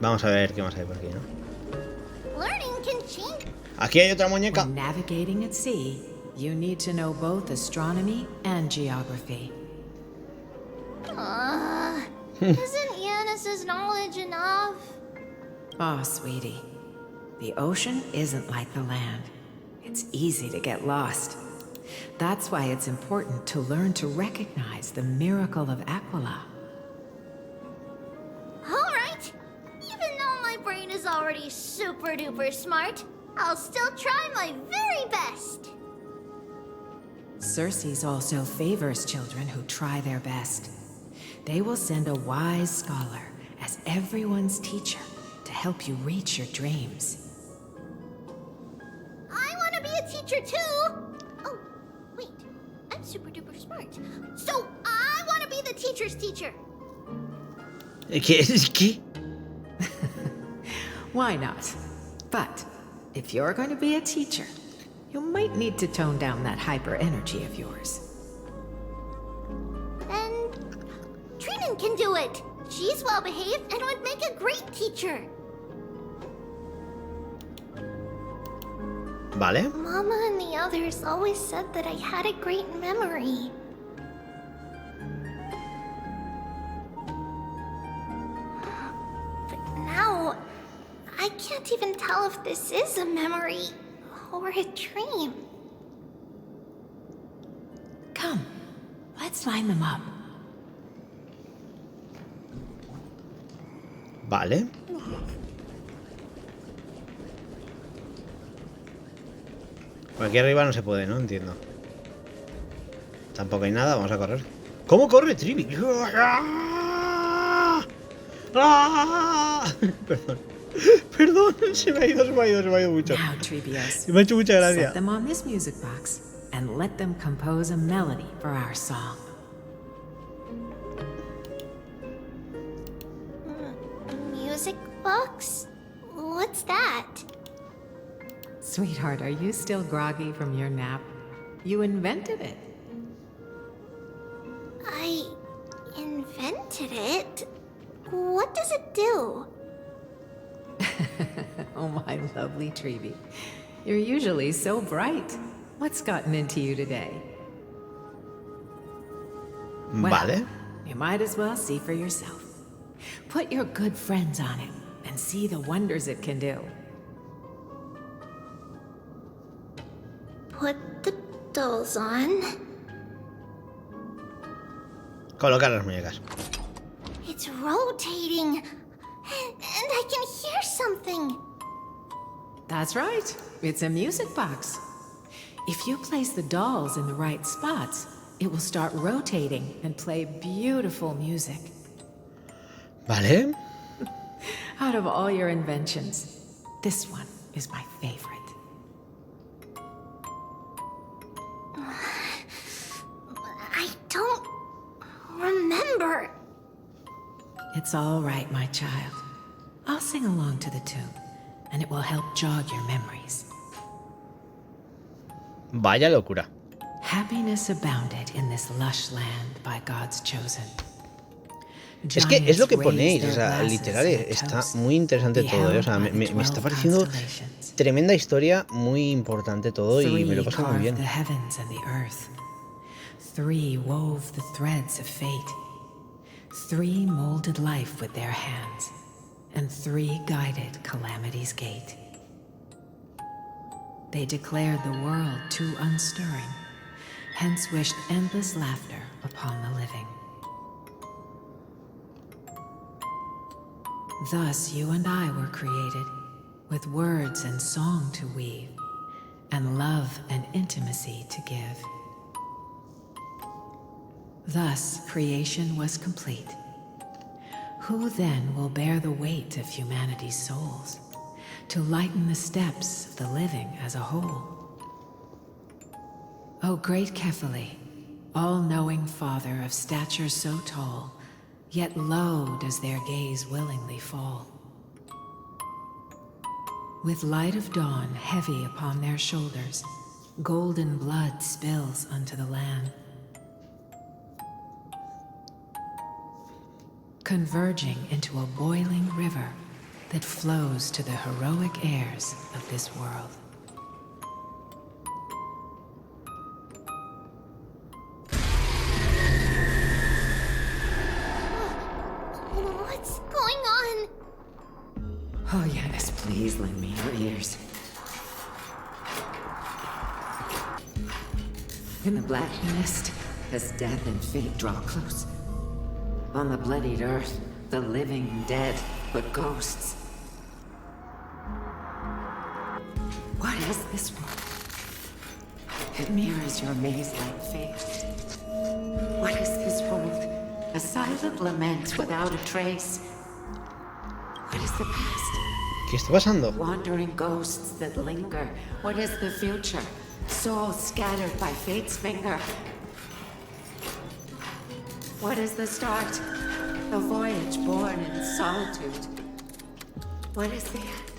Vamos a ver qué más hay por aquí, ¿no? Learning can change. Aquí hay otra muñeca. When navigating at sea, you need to know both astronomy and geography. Isn't Yanis's knowledge enough? Oh, sweetie. The ocean isn't like the land. It's easy to get lost. That's why it's important to learn to recognize the miracle of Aquila. All right. Even though my brain is already super duper smart, I'll still try my very best. Cerces also favors children who try their best. They will send a wise scholar as everyone's teacher to help you reach your dreams. I want to be a teacher too. Oh, wait. I'm super duper smart. So I want to be the teacher's teacher. ¿Qué? Why not? But if you're going to be a teacher, you might need to tone down that hyper energy of yours. And Trinan can do it. She's well behaved and would make a great teacher. Vale. Mama and the others always said that I had a great memory. But now, I can't even tell if this is a memory or a dream. Come, let's line them up. Vale. Por aquí arriba no se puede, ¿no? Entiendo. Tampoco hay nada, vamos a correr. ¿Cómo corre Trivi? Perdón. Perdón, se me ha ido mucho. Now, Trebius, Me ha hecho mucha gracia. set them on this music box and let them compose a melody for our song. Music box? What's that? Sweetheart, are you still groggy from your nap? You invented it. I invented it? What does it do? Oh, my lovely Trevi. You're usually so bright. What's gotten into you today? Vale. You might as well see for yourself. Put your good friends on it and see the wonders it can do. Put the dolls on. Colocar las muñecas. It's rotating. And I can hear something. That's right. It's a music box. If you place the dolls in the right spots, it will start rotating and play beautiful music. Vale. Out of all your inventions, this one is my favorite. I don't remember. It's all right, my child. I'll sing along to the tune, and it will help jog your memories. Vaya locura. Happiness abounded in this lush land by God's chosen. Es que es lo que ponéis, o sea, literal, está muy interesante todo, ¿eh? O sea, me está pareciendo tremenda historia, muy importante todo y me lo paso muy bien. 3 wove the threads of fate. 3 molded life with their hands, and 3 guided Calamity's gate. They declared the world too unstirring, hence wished endless laughter upon the living. Thus you and I were created, with words and song to weave, and love and intimacy to give. Thus creation was complete. Who then will bear the weight of humanity's souls, to lighten the steps of the living as a whole? O great Kephale, all-knowing Father of stature so tall, yet low does their gaze willingly fall. With light of dawn heavy upon their shoulders, golden blood spills unto the land. Converging into a boiling river that flows to the heroic heirs of this world. What's going on? Oh, yes, please lend me your ears. In the black mist, as death and fate draw close, on the bloodied earth, the living dead, but ghosts. What is this world? It mirrors your maze-like face. What is this world? A silent lament without a trace. What is the past? ¿Qué está pasando? Wandering ghosts that linger. What is the future? Souls scattered by fate's finger. What is the start? A voyage born in solitude. What is the end?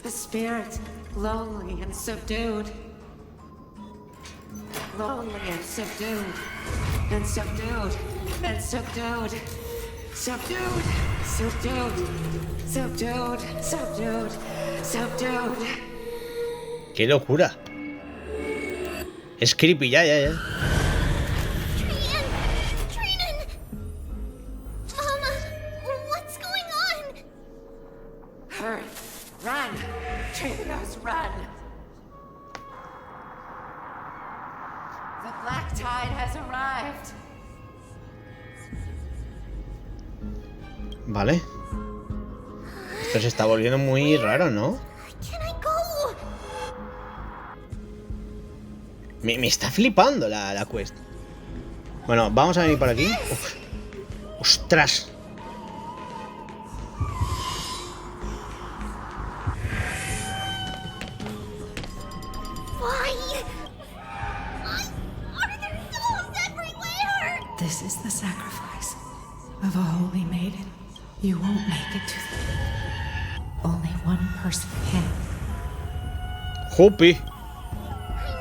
A spirit, lonely and subdued. Lonely and subdued. And subdued. And subdued. Subdued. Subdued. Subdued. Subdued. Subdued. ¡Qué locura! Es creepy, ya. Run! Trios, run! The black tide has arrived. Vale. Esto se está volviendo muy raro, ¿no? Me está flipando la quest. Bueno, vamos a venir por aquí. Uf. ¡Ostras! This is the sacrifice of a holy maiden. You won't make it to the... Only one person can. Hopi. I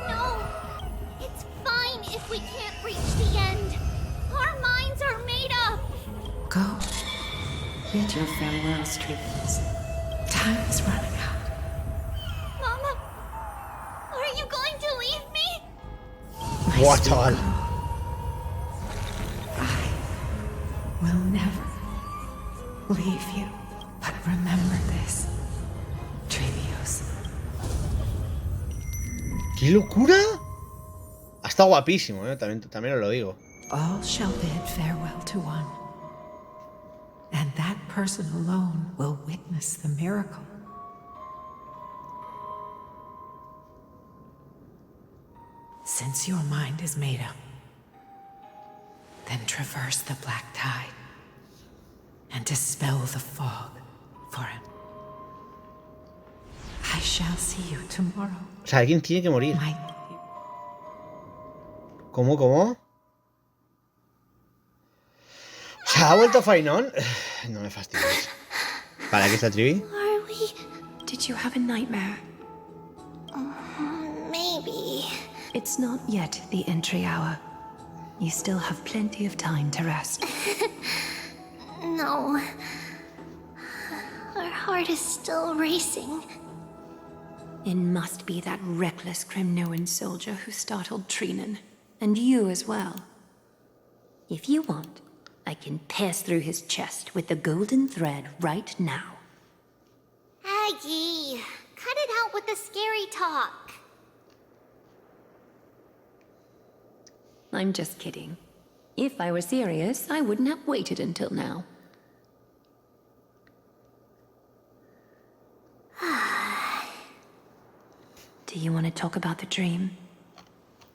know. It's fine if we can't reach the end. Our minds are made up. Go. Bid your farewells, Trios. Time is running out. Mama, are you going to leave me? What all? Will never leave you, but remember this, Trios. ¡Qué locura! Ha estado guapísimo, también os lo digo. All shall bid farewell to one, and that person alone will witness the miracle. Since your mind is made up, then traverse the black tide and dispel the fog for him. I shall see you tomorrow. O sea, alguien tiene que morir. ¿Cómo? ¿Se ha vuelto Fainon? No me fastidies. ¿Para qué está Trivi? Did you have a nightmare? Maybe. It's not yet the entry hour. You still have plenty of time to rest. No. Our heart is still racing. It must be that reckless Cremnoan soldier who startled Treenan. And you as well. If you want, I can pierce through his chest with the golden thread right now. Aggie, cut it out with the scary talk. I'm just kidding. If I were serious, I wouldn't have waited until now. Do you want to talk about the dream?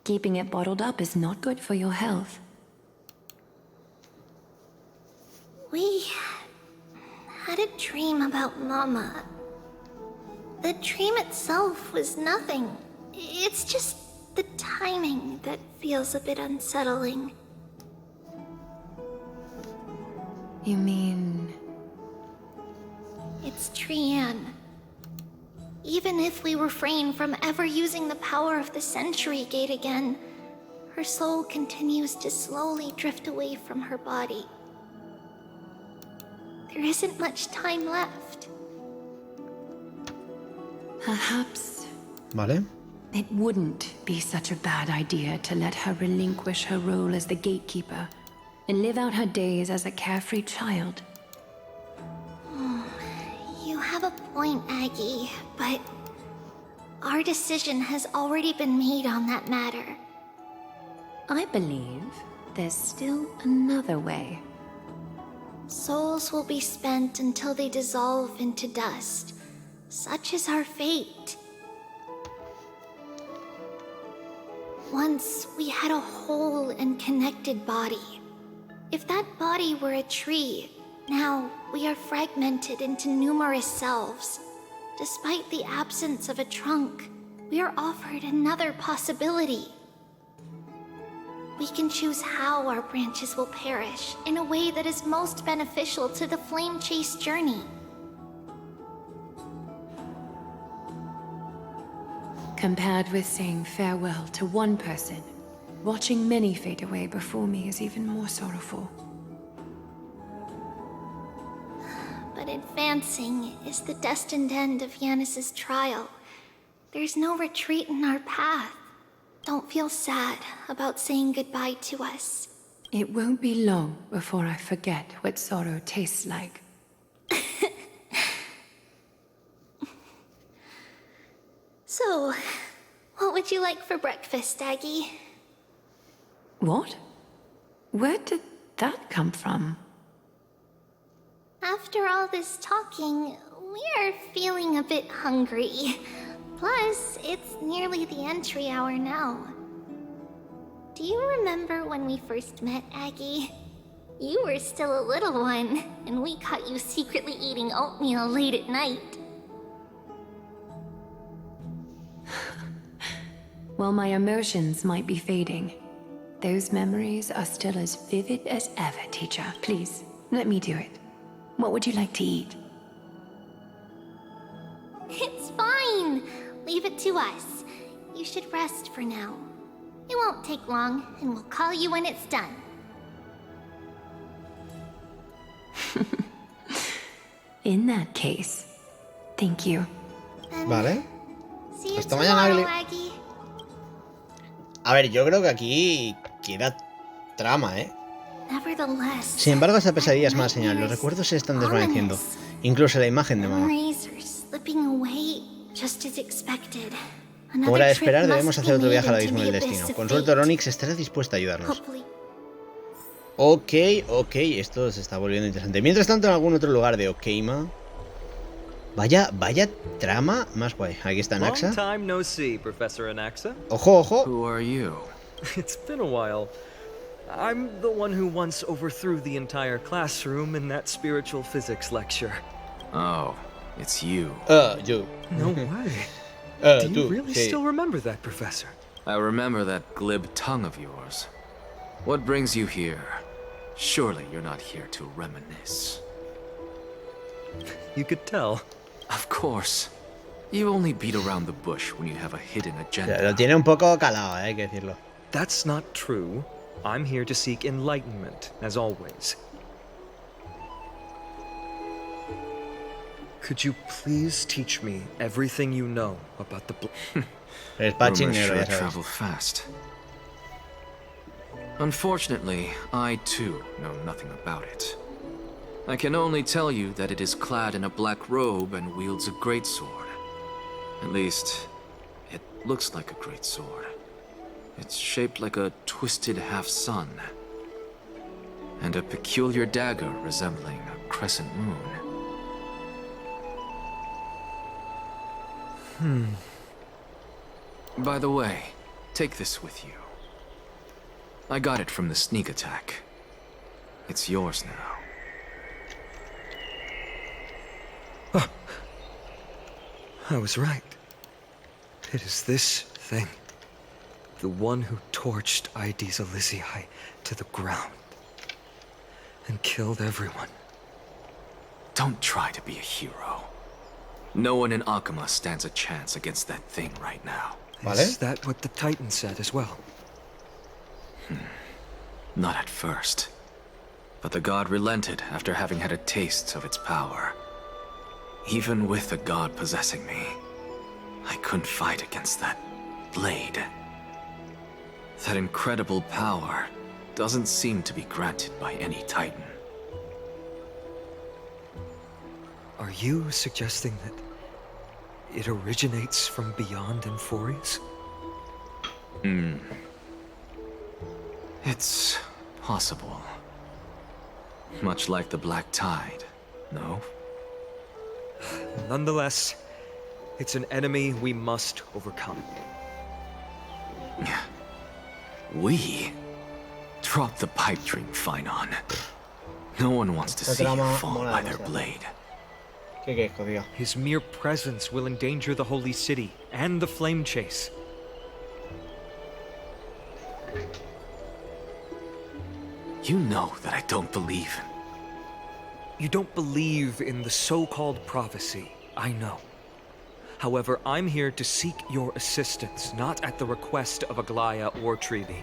Keeping it bottled up is not good for your health. We had a dream about Mama. The dream itself was nothing. It's just the timing that feels a bit unsettling. You mean... It's Trian. Even if we refrain from ever using the power of the Century Gate again, her soul continues to slowly drift away from her body. There isn't much time left. Perhaps... Vale. It wouldn't be such a bad idea to let her relinquish her role as the gatekeeper and live out her days as a carefree child. You have a point, Aggie, but our decision has already been made on that matter. I believe there's still another way. Souls will be spent until they dissolve into dust. Such is our fate. Once we had a whole and connected body. If that body were a tree, now we are fragmented into numerous selves. Despite the absence of a trunk, we are offered another possibility. We can choose how our branches will perish in a way that is most beneficial to the flame chase journey. Compared with saying farewell to one person, watching many fade away before me is even more sorrowful. But advancing is the destined end of Yanis's trial. There's no retreat in our path. Don't feel sad about saying goodbye to us. It won't be long before I forget what sorrow tastes like. So, what would you like for breakfast, Aggie? What? Where did that come from? After all this talking, we are feeling a bit hungry. Plus, it's nearly the entry hour now. Do you remember when we first met, Aggie? You were still a little one, and we caught you secretly eating oatmeal late at night. While my emotions might be fading, those memories are still as vivid as ever, teacher. Please, let me do it. What would you like to eat? It's fine! Leave it to us. You should rest for now. It won't take long, and we'll call you when it's done. In that case, thank you. Vale. See you Hasta mañana, tomorrow, Aglaea. Aggie. A ver, yo creo que aquí queda trama, ¿eh? Nevertheless, Sin embargo, esta pesadilla es más señal. Los recuerdos se están desvaneciendo. Incluso la imagen de mamá. memories are slipping away just as expected. Como era de esperar, Another debemos trip hacer otro must viaje al be abismo made del into the destino. abyss Con of suerte, fate. Onyx estará dispuesta a ayudarnos. Hopefully. Ok, esto se está volviendo interesante. Mientras tanto, en algún otro lugar de Oqueima. Vaya trama más guay. Aquí está Anaxa. Long time no see, Professor Anaxa. Ojo. Who are you? It's been a while. I'm the one who once overthrew the entire classroom in that spiritual physics lecture. Oh, it's you. You. No way. Do you really still remember that, Professor? I remember that glib tongue of yours. What brings you here? Surely you're not here to reminisce. You could tell. Of course. You only beat around the bush when you have a hidden agenda. Lo tiene un poco calado, hay que decirlo. That's not true. I'm here to seek enlightenment, as always. Could you please teach me everything you know about the El patching Rumors negro, sure ya sabes. travel fast. Unfortunately, I too know nothing about it. I can only tell you that it is clad in a black robe and wields a greatsword. At least, it looks like a greatsword. It's shaped like a twisted half-sun, and a peculiar dagger resembling a crescent moon. By the way, take this with you. I got it from the sneak attack. It's yours now. Oh. I was right. It is this thing. The one who torched Aedes Elysiae to the ground. And killed everyone. Don't try to be a hero. No one in Oqueima stands a chance against that thing right now. Is that what the Titan said as well? Not at first. But the god relented after having had a taste of its power. Even with the god possessing me, I couldn't fight against that blade. That incredible power doesn't seem to be granted by any Titan. Are you suggesting that it originates from beyond Amphoreus? It's possible. Much like the Black Tide, no? Nonetheless, it's an enemy we must overcome. We? Drop the pipe dream, Finon. No one wants to see you fall by their blade. His mere presence will endanger the Holy City and the Flame Chase. You know that I don't believe in... You don't believe in the so-called prophecy, I know. However, I'm here to seek your assistance, not at the request of Aglaea or Trebi.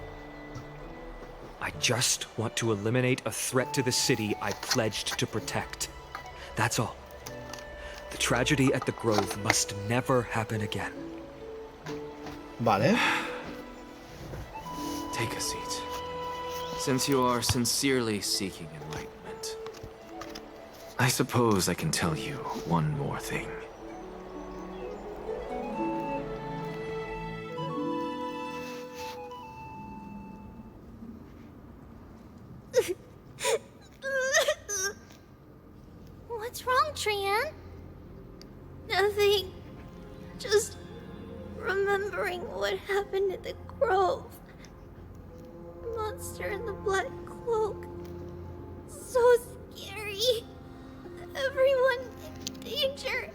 I just want to eliminate a threat to the city I pledged to protect. That's all. The tragedy at the Grove must never happen again. Vale. Take a seat. Since you are sincerely seeking enlightenment, I suppose I can tell you one more thing. What's wrong, Trian? Nothing. Just remembering what happened at the Grove. Monster in the black cloak. So scary. Everyone in danger.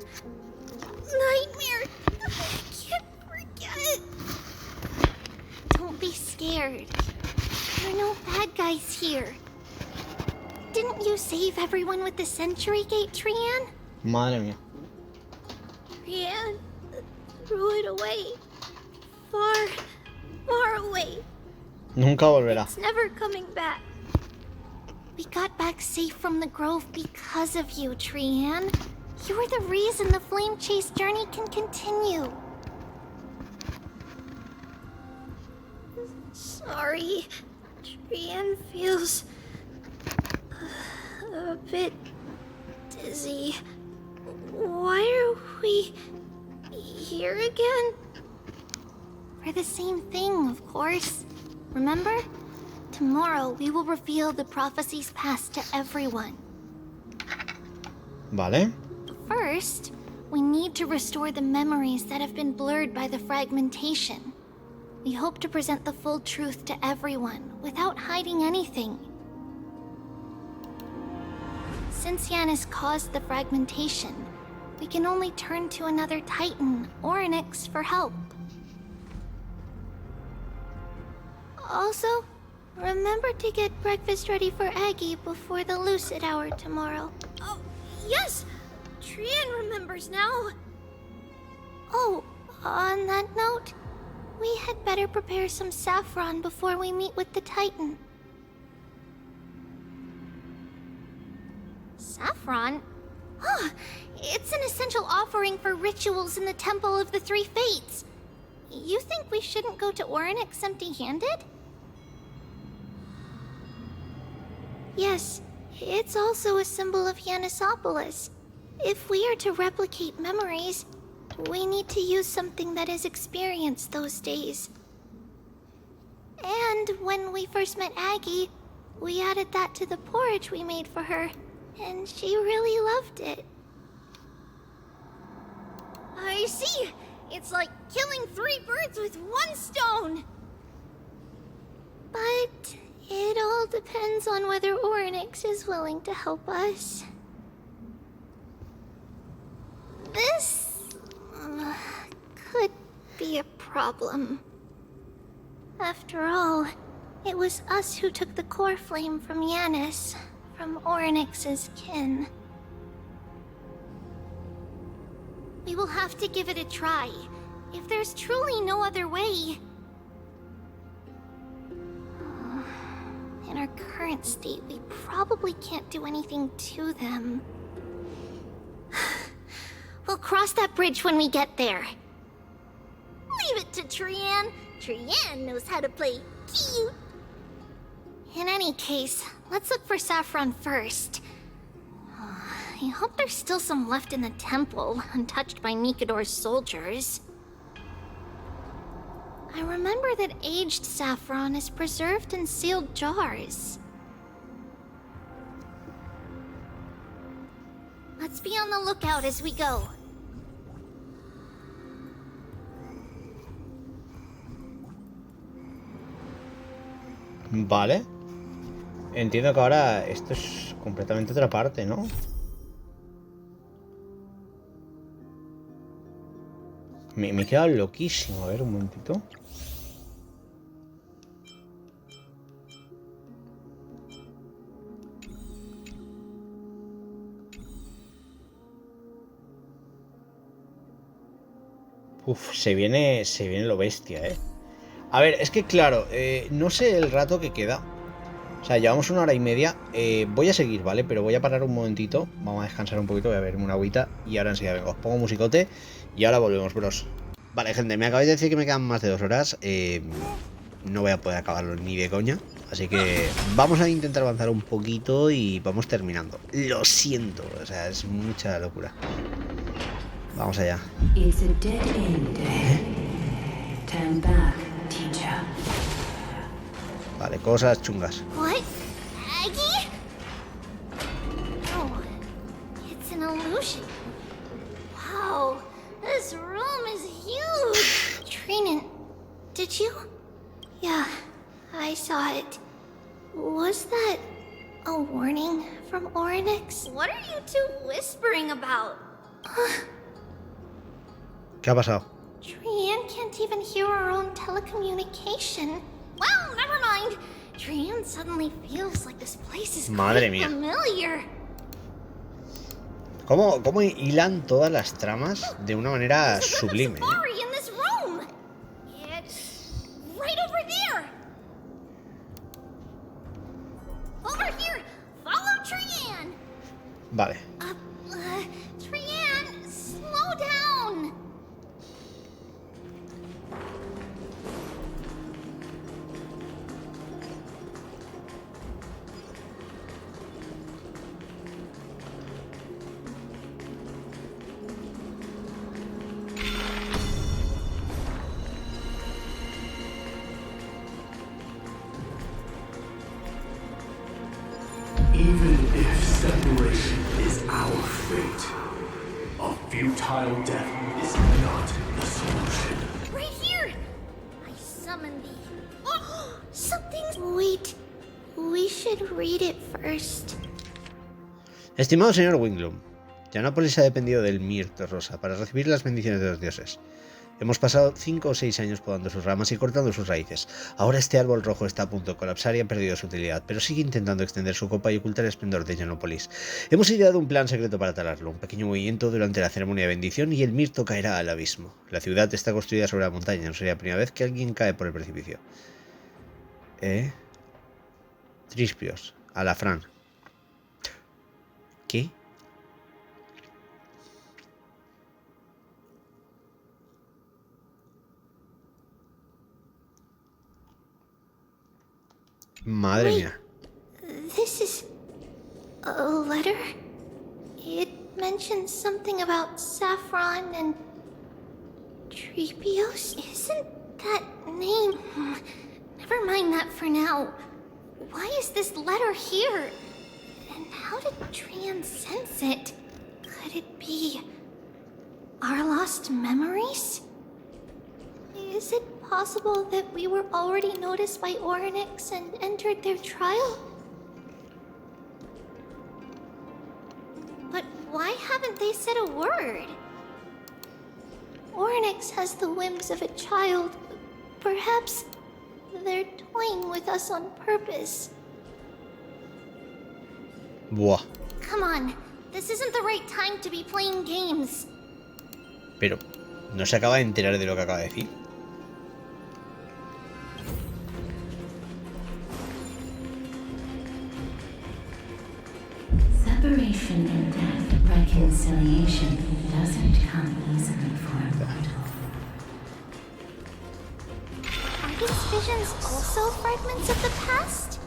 Nightmare. I can't forget. Don't be scared. There are no bad guys here. Didn't you save everyone with the Century Gate, Trian? Madre mía. Trian threw it away. Far, far away. Nunca volverá. It's never coming back. We got back safe from the Grove because of you, Trian. You were the reason the Flame Chase journey can continue. Sorry. Trian feels a bit dizzy. Why are we here again? For the same thing, of course. Remember? Tomorrow we will reveal the prophecies past to everyone. Vale. First, we need to restore the memories that have been blurred by the fragmentation. We hope to present the full truth to everyone without hiding anything. Since Yanis caused the fragmentation, we can only turn to another Titan or Onyx for help. Also, remember to get breakfast ready for Aggie before the lucid hour tomorrow. Oh, yes! Trian remembers now. Oh, on that note, we had better prepare some saffron before we meet with the Titan. Saffron? Huh, it's an essential offering for rituals in the Temple of the Three Fates. You think we shouldn't go to Orynyx empty-handed? Yes, it's also a symbol of Yanisopolis. If we are to replicate memories, we need to use something that has experienced those days. And when we first met Aggie, we added that to the porridge we made for her, and she really loved it. I see! It's like killing 3 birds with 1 stone! But it all depends on whether Orynyx is willing to help us. This could be a problem. After all, it was us who took the core flame from Yanis, from Orynyx's kin. We will have to give it a try. If there's truly no other way... In our current state, we probably can't do anything to them. We'll cross that bridge when we get there. Leave it to Trian. Trian knows how to play cute. In any case, let's look for Saffron first. I hope there's still some left in the temple, untouched by Nikador's soldiers. I remember that aged saffron is preserved in sealed jars. Let's be on the lookout as we go. Vale. Entiendo que ahora esto es completamente otra parte, ¿no? Me he quedado loquísimo. A ver, un momentito. Uf, se viene lo bestia, ¿eh? A ver, es que claro, no sé el rato que queda. O sea, llevamos 1 hora y media. Voy a seguir, ¿vale? Pero voy a parar un momentito. Vamos a descansar un poquito, voy a beberme una agüita. Y ahora enseguida vengo, os pongo musicote. Y ahora volvemos, bros. Vale, gente, me acabáis de decir que me quedan más de 2 horas. No voy a poder acabarlo ni de coña. Así que vamos a intentar avanzar un poquito y vamos terminando. Lo siento, o sea, es mucha locura. Vamos allá. Vale, cosas chungas. What? Aggie? Oh, it's an illusion. Wow, this room is huge. Trinan, did you? Yeah, I saw it. Was that a warning from Orynyx? What are you two whispering about? ¿Qué ha pasado? Trian can't even hear our own telecommunication. Well, never mind. Trian suddenly feels like this place is Madre mía. familiar. ¿Cómo hilan todas las tramas de una manera sublime? In this room. It's right over there. Over here. Follow Trian. Vale. Trian, slow down. Even if separation is our fate, a futile death is not the solution. Right here. I summon thee. Oh, something's... Wait. We should read it first. Estimado señor Winglum, Yanópolis ha dependido del mirto rosa para recibir las bendiciones de los dioses. Hemos pasado 5 o 6 años podando sus ramas y cortando sus raíces. Ahora este árbol rojo está a punto de colapsar y ha perdido su utilidad, pero sigue intentando extender su copa y ocultar el esplendor de Yanópolis. Hemos ideado un plan secreto para talarlo, un pequeño movimiento durante la ceremonia de bendición y el mirto caerá al abismo. La ciudad está construida sobre la montaña, no sería la primera vez que alguien cae por el precipicio. Trispios, Alafrán. ¿Qué? Madre mía. This is A letter? It mentions something about saffron and... Trebios? Isn't that name... Never mind that for now. Why is this letter here? And how did Trian sense it? Could it be... our lost memories? Is it possible that we were already noticed by Oryx and entered their trial? But why haven't they said a word? Oryx has the whims of a child. Perhaps they're toying with us on purpose. Buah. Come on, this isn't the right time to be playing games. Pero no se acaba de enterar de lo que acaba de decir. Separation and death, reconciliation doesn't come easily for a mortal. Are these visions also fragments of the past?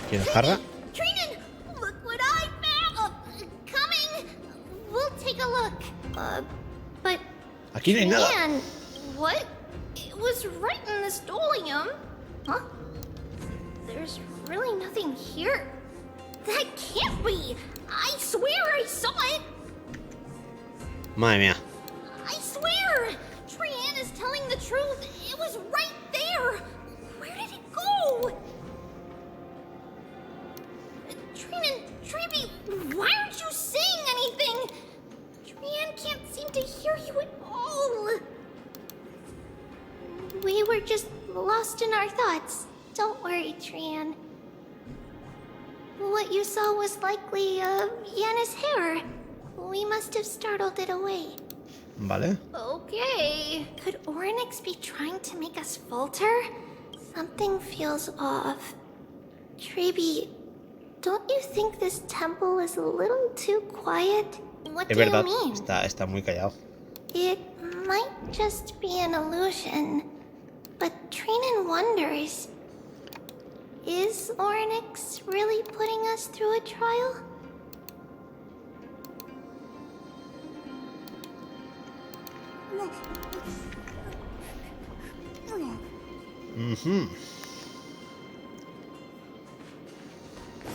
¿Quieres jarra? Trinan, look what I found! Coming! We'll take a look. But... Aquí no hay nada. Trinan, what? It was right in the stolium. Huh? There's really nothing here. That can't be! I swear I saw it! Madre mía. I swear! Trian is telling the truth. It was right there! Where did it go? Trinan, Trebi, why aren't you saying anything? Trian can't seem to hear you at all. We were just lost in our thoughts. Don't worry, Trian. What you saw was likely, Yana's hair. We must have startled it away. Vale. Okay. Could Oryx be trying to make us falter? Something feels off. Trebi, don't you think this temple is a little too quiet? What do you mean? Está muy callado. It might just be an illusion, but Trinan wonders, is Oryx really putting us through a trial?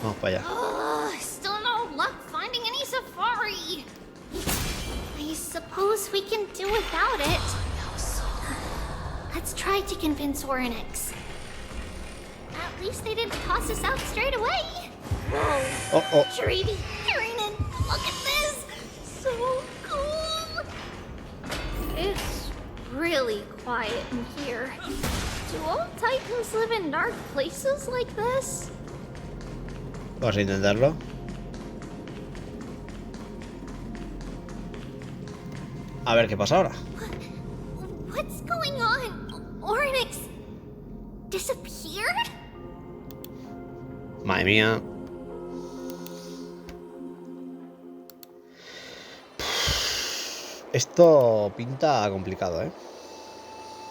Vamos para allá. Still no luck finding any safari. I suppose we can do without it. Let's try to convince Oryx. At least they didn't toss us out straight away. Whoa. Trebi, Trinan, look at this. So cool. It's really quiet in here. Do all Titans live in dark places like this? Vamos a intentarlo. A ver qué pasa ahora. What's going on? Oryx disappeared? Madre mía. Esto pinta complicado, ¿eh?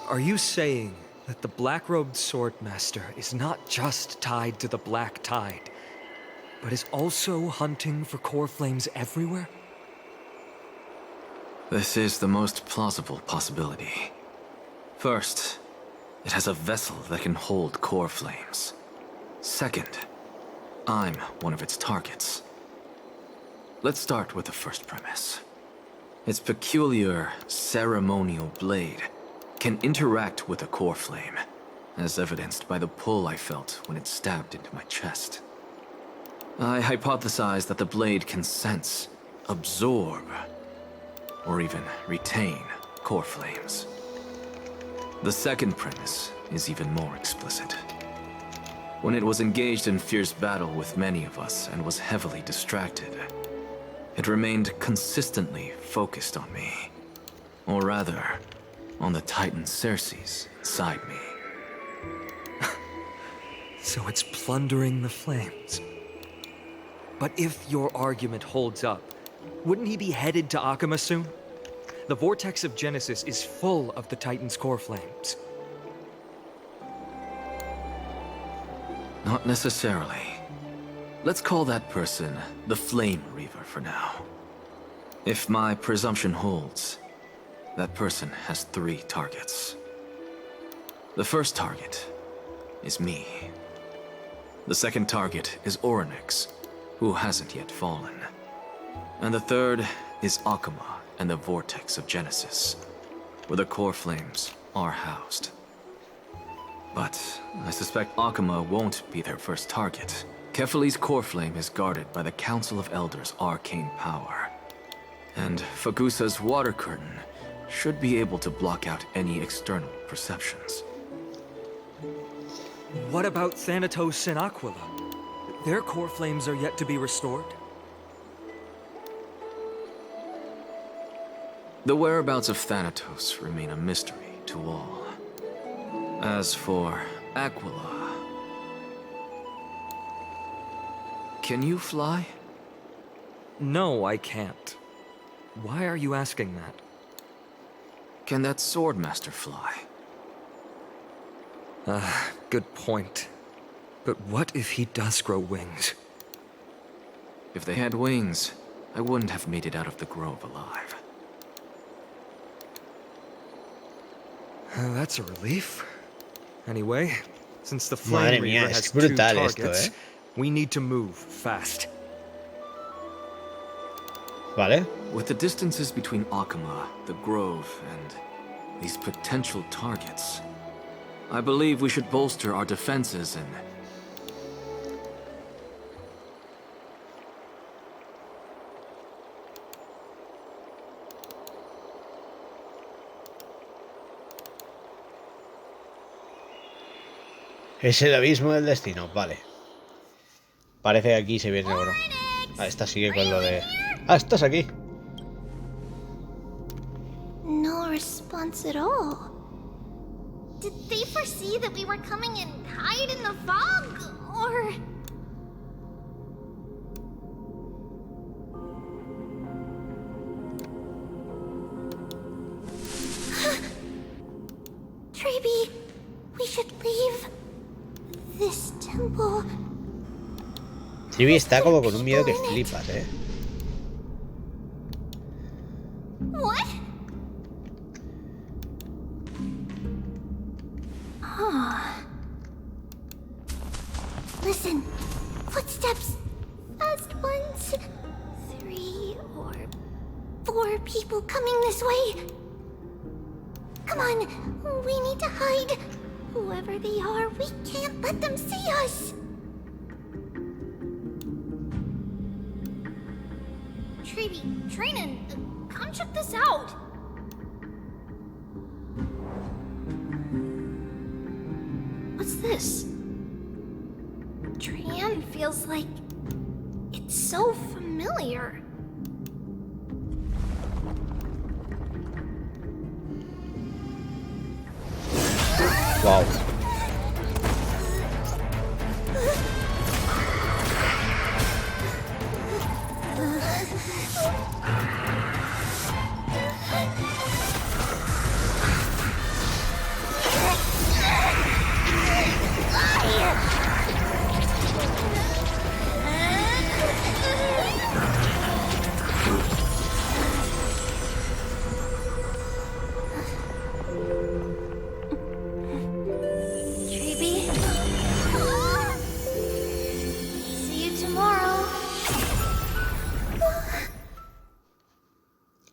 Are you saying that the black-robed swordmaster is not just tied to the Black Tide, but is also hunting for core flames everywhere? This is the most plausible possibility. First, it has a vessel that can hold core flames. Second, I'm one of its targets. Let's start with the first premise. Its peculiar ceremonial blade can interact with a core flame, as evidenced by the pull I felt when it stabbed into my chest. I hypothesize that the blade can sense, absorb, or even retain core flames. The second premise is even more explicit. When it was engaged in fierce battle with many of us and was heavily distracted, it remained consistently focused on me. Or rather, on the Titan Cerces inside me. So it's plundering the flames. But if your argument holds up, wouldn't he be headed to Oqueima soon? The vortex of Genesis is full of the Titan's core flames. Not necessarily. Let's call that person the Flame Reaver for now. If my presumption holds, that person has 3 targets. The first target is me. The second target is Orynyx, who hasn't yet fallen. And the third is Oqueima and the Vortex of Genesis, where the core flames are housed. But I suspect Oqueima won't be their first target. Kefali's core flame is guarded by the Council of Elders' arcane power. And Fagusa's water curtain should be able to block out any external perceptions. What about Thanatos and Aquila? Their core flames are yet to be restored. The whereabouts of Thanatos remain a mystery to all. As for Aquila... Can you fly? No, I can't. Why are you asking that? Can that Swordmaster fly? Good point. But what if he does grow wings? If they had wings, I wouldn't have made it out of the grove alive. That's a relief. Anyway, since the Flame Reaver has 2 targets, we need to move fast. Vale. With the distances between Oqueima, the grove, and these potential targets, I believe we should bolster our defenses and... Es el abismo del destino, vale. Parece que aquí se viene oro. Ah, esta sigue con lo de... Ah, estás aquí. No response at all. Did they foresee that we were coming and hide in the fog, or... Trebi, we should leave this temple. Trebi está como con un miedo que flipas, What? Listen, footsteps. Fast ones. 3 or 4 people coming this way. Come on, we need to hide. Whoever they are, we can't let them see us. Trebi, Trainin, come check this out. What's this? Trian feels like it's so familiar. Wow.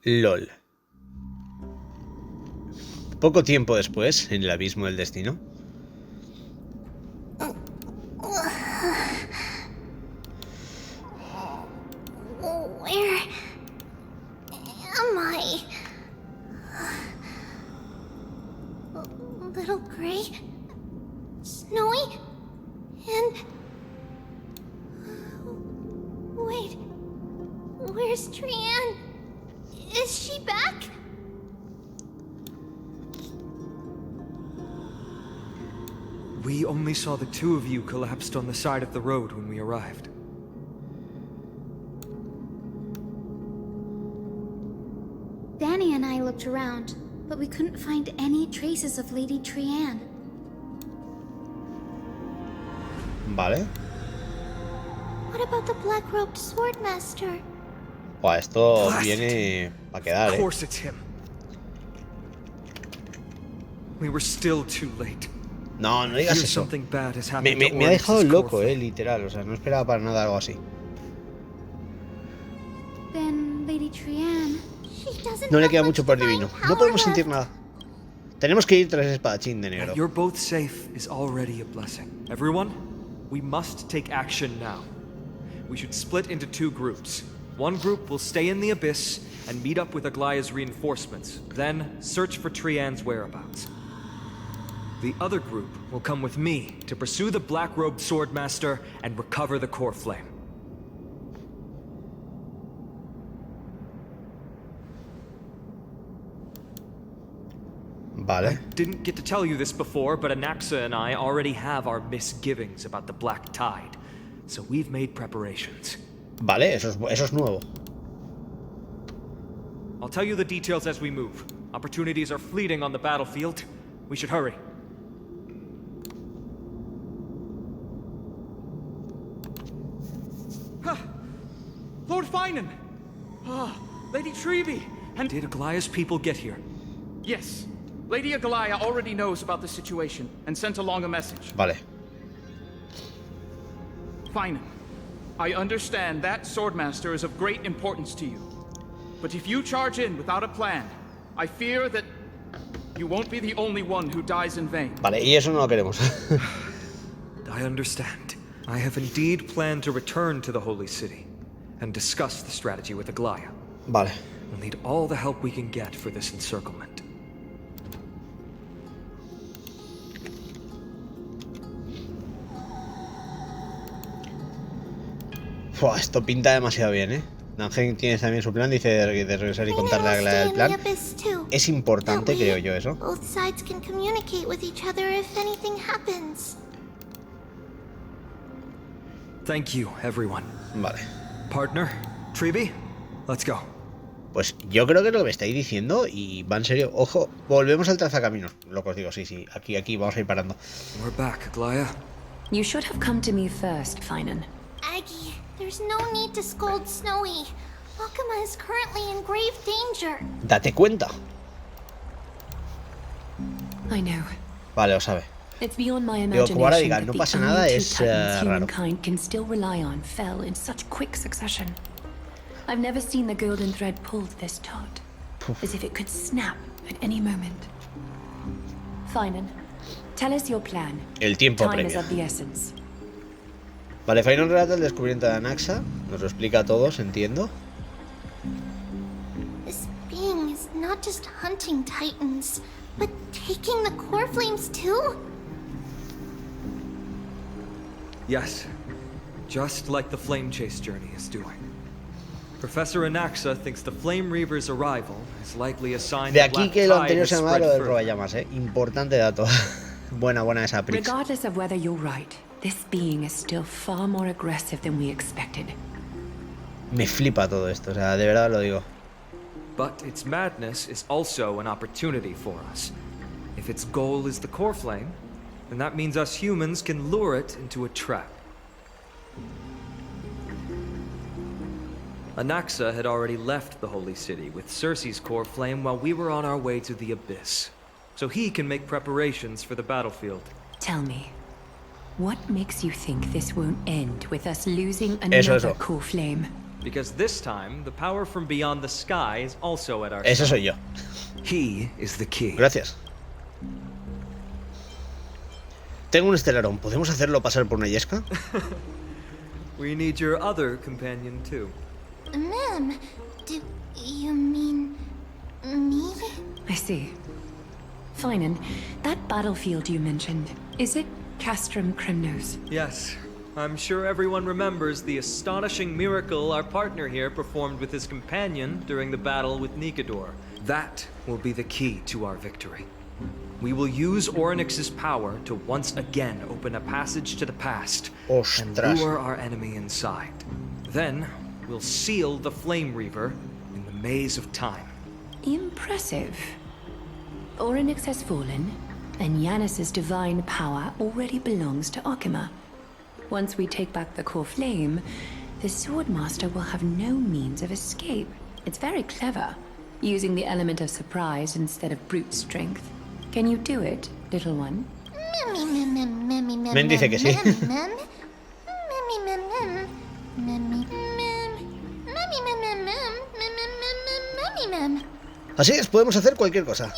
LOL. Poco tiempo después, en el abismo del destino. Where little gray, snowy, and... Wait, where's Trian? Is she back? We only saw the two of you collapsed on the side of the road when we arrived. Danny and I looked around, but we couldn't find any traces of Lady Trian. Vale. What about the black-robed swordmaster? Buah, esto viene para quedar, Of course it's him. We were still too late. No, no digas eso. Me ha dejado loco, literal. O sea, no esperaba para nada algo así. Then Lady Trian, no le queda mucho por divino. No podemos sentir nada. Tenemos que ir tras ese espadachín de negro. You're both safe is already a blessing. Everyone, we must take action now. We should split into two groups. One group will stay in the abyss and meet up with Aglaea's reinforcements, then search for Trian's whereabouts. The other group will come with me to pursue the black-robed swordmaster and recover the core flame. Vale. I didn't get to tell you this before, but Anaxa and I already have our misgivings about the Black Tide, so we've made preparations. Vale, eso es nuevo. I'll tell you the details as we move. Opportunities are fleeting on the battlefield. We should hurry. Lord Finan! Lady Treby! And did Aglaea's people get here? Yes. Lady Aglaea already knows about the situation and sent along a message. Vale. Finan, I understand that swordmaster is of great importance to you. But if you charge in without a plan, I fear that you won't be the only one who dies in vain. Vale, y eso no lo queremos. I understand. I have indeed planned to return to the Holy City and discuss the strategy with Aglaea. Vale. We'll need all the help we can get for this encirclement. Fua, esto pinta demasiado bien, Dan Heng tiene también su plan, dice de regresar y contarle a Aglaea el plan. Es importante, creo yo, eso. Both sides can communicate with each other if anything happens. Thank you, everyone. Vale. Partner, Treby, let's go. Pues yo creo que es lo que me estáis diciendo y va en serio. Ojo, volvemos al trazacaminos. Lo que os digo, sí, aquí vamos a ir parando. We're back, Aglaea. You should have come to me first, Finan. Aggie, there's no need to scold Snowy. Oqueima is currently in grave danger. Date cuenta. I know. Vale, lo sabe. It's beyond my Digo, como ahora diga, imagination no that pasa the nada, only es two titans raro. humankind can still rely on fell in such quick succession. I've never seen the golden thread pulled this taut, as if it could snap at any moment. Finan, tell us your plan. El tiempo Time is apremia. of the essence. Vale, Finan relata el descubrimiento de Anaxa. Nos lo explica a todos, entiendo. This being is not just hunting titans, but taking the core flames too? Yes, just like the Flame Chase journey is doing. Professor Anaxa thinks the Flame Reaver's arrival is likely a sign De that aquí Black que lo Tide anterior has se llamaba spread lo del further. roballamas, Importante dato. buena esa Prix. Regardless of whether you're right, this being is still far more aggressive than we expected. Me flipa todo esto, o sea, de verdad lo digo. But its madness is also an opportunity for us. If its goal is the core flame, then that means us humans can lure it into a trap. Anaxa had already left the Holy City with Circe's core flame while we were on our way to the Abyss, so he can make preparations for the battlefield. Tell me, what makes you think this won't end with us losing another core flame? Because this time, the power from beyond the sky is also at our Ese side. soy yo. He is the key. Gracias. Tengo un estelarón. ¿Podemos hacerlo pasar por una Yesca? We need your other companion too. Ma'am, do you mean me? I see. Finan, that battlefield you mentioned, is it Castrum Kremnos? Yes. I'm sure everyone remembers the astonishing miracle our partner here performed with his companion during the battle with Nikedor. That will be the key to our victory. We will use Orynyx's power to once again open a passage to the past and lure our enemy inside. Then, we'll seal the Flame Reaver in the maze of time. Impressive. Orynyx has fallen, and Yanis's divine power already belongs to Oqueima. Once we take back the core flame, the Swordmaster will have no means of escape. It's very clever, using the element of surprise instead of brute strength. Can you do it, little one? Men dice que sí. Así es, podemos hacer cualquier cosa.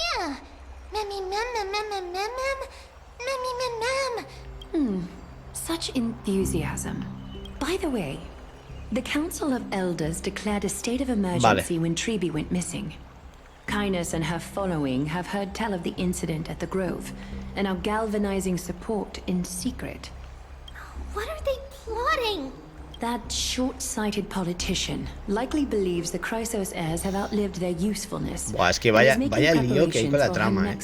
Such enthusiasm. By the way, the Council of Elders declared a state of emergency when Trebi went missing. Kynus and her following have heard tell of the incident at the Grove, and are galvanizing support in secret. What are they plotting? That short-sighted politician likely believes the Chrysos heirs have outlived their usefulness. Buah, es que vaya lío que hay con la trama,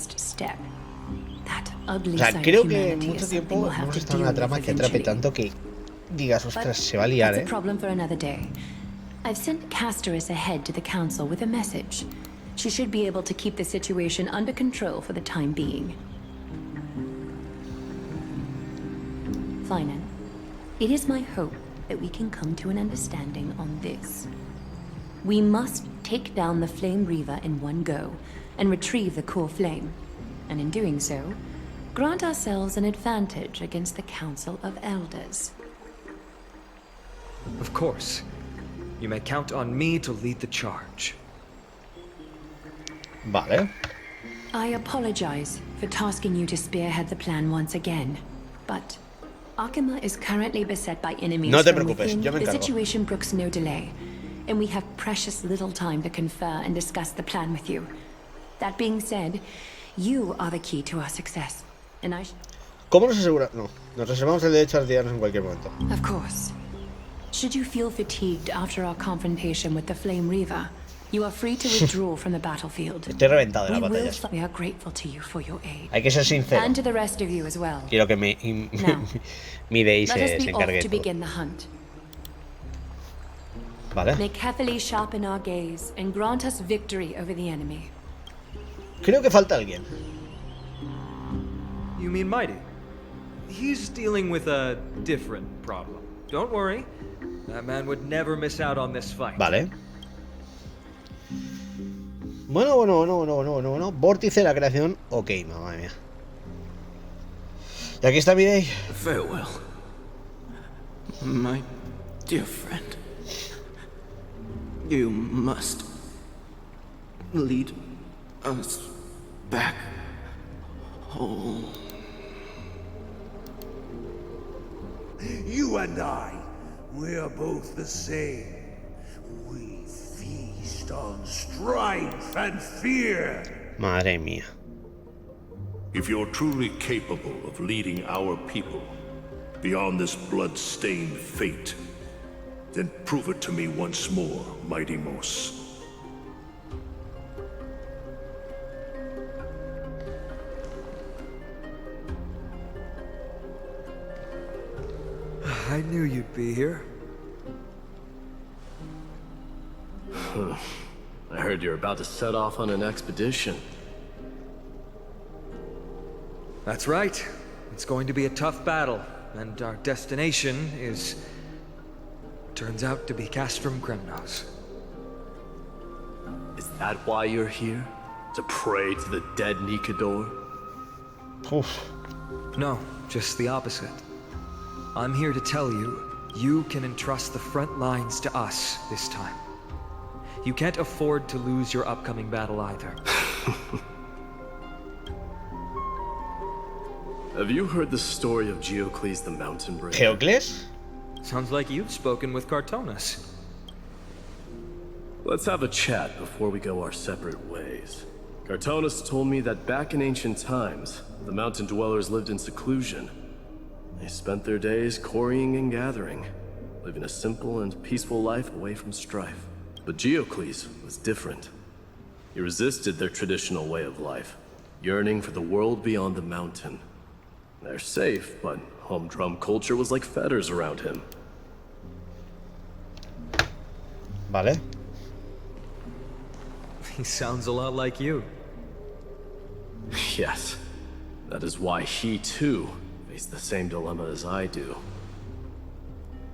O sea, creo que mucho tiempo hemos estado en una trama que atrape tanto que digas, ostras, se va a liar, That's a problem for another day. I've sent Castorus ahead to the council with a message. She should be able to keep the situation under control for the time being. Finan, it is my hope that we can come to an understanding on this. We must take down the Flame Reaver in one go and retrieve the core flame. And in doing so, grant ourselves an advantage against the Council of Elders. Of course. You may count on me to lead the charge. Vale. I apologize for tasking you to spearhead the plan once again, but Oqueima is currently beset by enemies No te from preocupes, within. yo me The encargo. situation brooks no delay, and we have precious little time to confer and discuss the plan with you. That being said, you are the key to our success, and I... ¿Cómo nos asegura? No, nos reservamos el derecho a retirarnos en cualquier momento. Of course. Should you feel fatigued after our confrontation with the Flame Reaver, you are free to withdraw from the battlefield. Estoy reventado de las batallas. We are grateful to you for your aid. Hay que ser sincero. And to the rest of you as well. Quiero que mi Dei Let us se be encargue off de to todo. begin the hunt. Vale. May carefully sharpen our gaze and grant us victory over the enemy. Creo que falta alguien. You mean Mighty? He's dealing with a different problem. Don't worry. That man would never miss out on this fight. Vale. Bueno. Vórtice de la creación, Oqueima, madre mía. Y aquí está mi Dei. Farewell, my dear friend. You must lead us back home. You and I, we're both the same. We feast on strife and fear. Madre mía. If you're truly capable of leading our people beyond this blood-stained fate, then prove it to me once more, Mighty Mos. I knew you'd be here. I heard you're about to set off on an expedition. That's right. It's going to be a tough battle, and our destination is... turns out to be Castrum Kremnos. Is that why you're here? To pray to the dead Nikedor? Oof. No, just the opposite. I'm here to tell you, you can entrust the front lines to us this time. You can't afford to lose your upcoming battle either. Have you heard the story of Geocles the Mountain Breaker? ¿Geocles? Sounds like you've spoken with Cartonus. Let's have a chat before we go our separate ways. Cartonus told me that back in ancient times, the mountain dwellers lived in seclusion. They spent their days quarrying and gathering, living a simple and peaceful life away from strife. But Geocles was different. He resisted their traditional way of life, yearning for the world beyond the mountain. They're safe, but humdrum culture was like fetters around him. Vale. He sounds a lot like you. Yes. That is why he, too, faced the same dilemma as I do.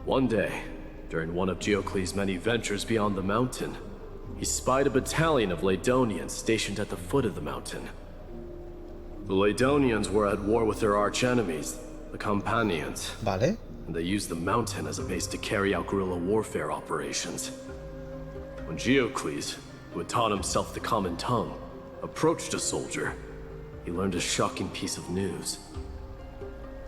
One day, during one of Geocles' many ventures beyond the mountain, he spied a battalion of Ladonians stationed at the foot of the mountain. The Ladonians were at war with their arch-enemies, the Companions. Vale. And they used the mountain as a base to carry out guerrilla warfare operations. When Geocles, who had taught himself the common tongue, approached a soldier, he learned a shocking piece of news.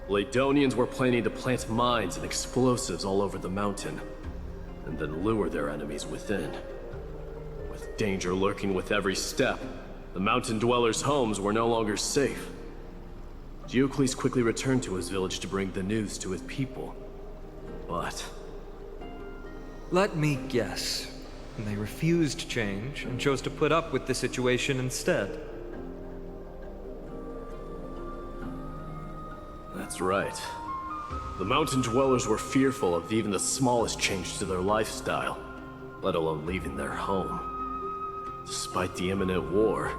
Ladonians were planning to plant mines and explosives all over the mountain, and then lure their enemies within. With danger lurking with every step, the mountain dwellers' homes were no longer safe. Geocles quickly returned to his village to bring the news to his people. But... let me guess. They refused change and chose to put up with the situation instead. That's right. The mountain dwellers were fearful of even the smallest change to their lifestyle, let alone leaving their home. Despite the imminent war,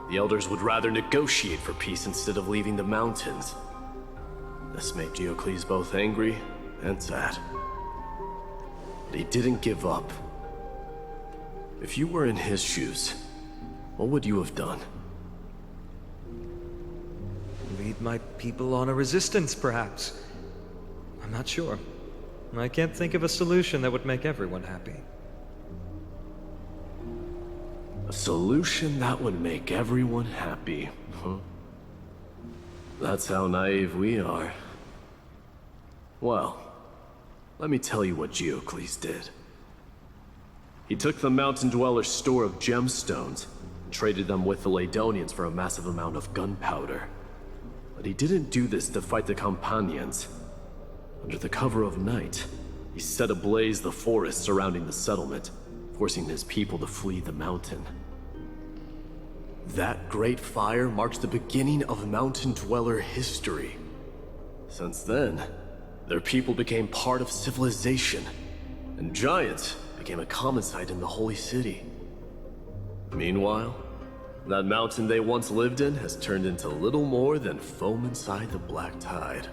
the elders would rather negotiate for peace instead of leaving the mountains. This made Geocles both angry and sad. But he didn't give up. If you were in his shoes, what would you have done? Lead my people on a resistance, perhaps. I'm not sure. I can't think of a solution that would make everyone happy. A solution that would make everyone happy, huh? That's how naive we are. Well, let me tell you what Geocles did. He took the mountain dwellers' store of gemstones and traded them with the Ladonians for a massive amount of gunpowder. But he didn't do this to fight the Companions. Under the cover of night, he set ablaze the forest surrounding the settlement, forcing his people to flee the mountain. That great fire marked the beginning of mountain dweller history. Since then, their people became part of civilization, and giants became a common sight in the holy city. Meanwhile, that mountain they once lived in has turned into little more than foam inside the black tide.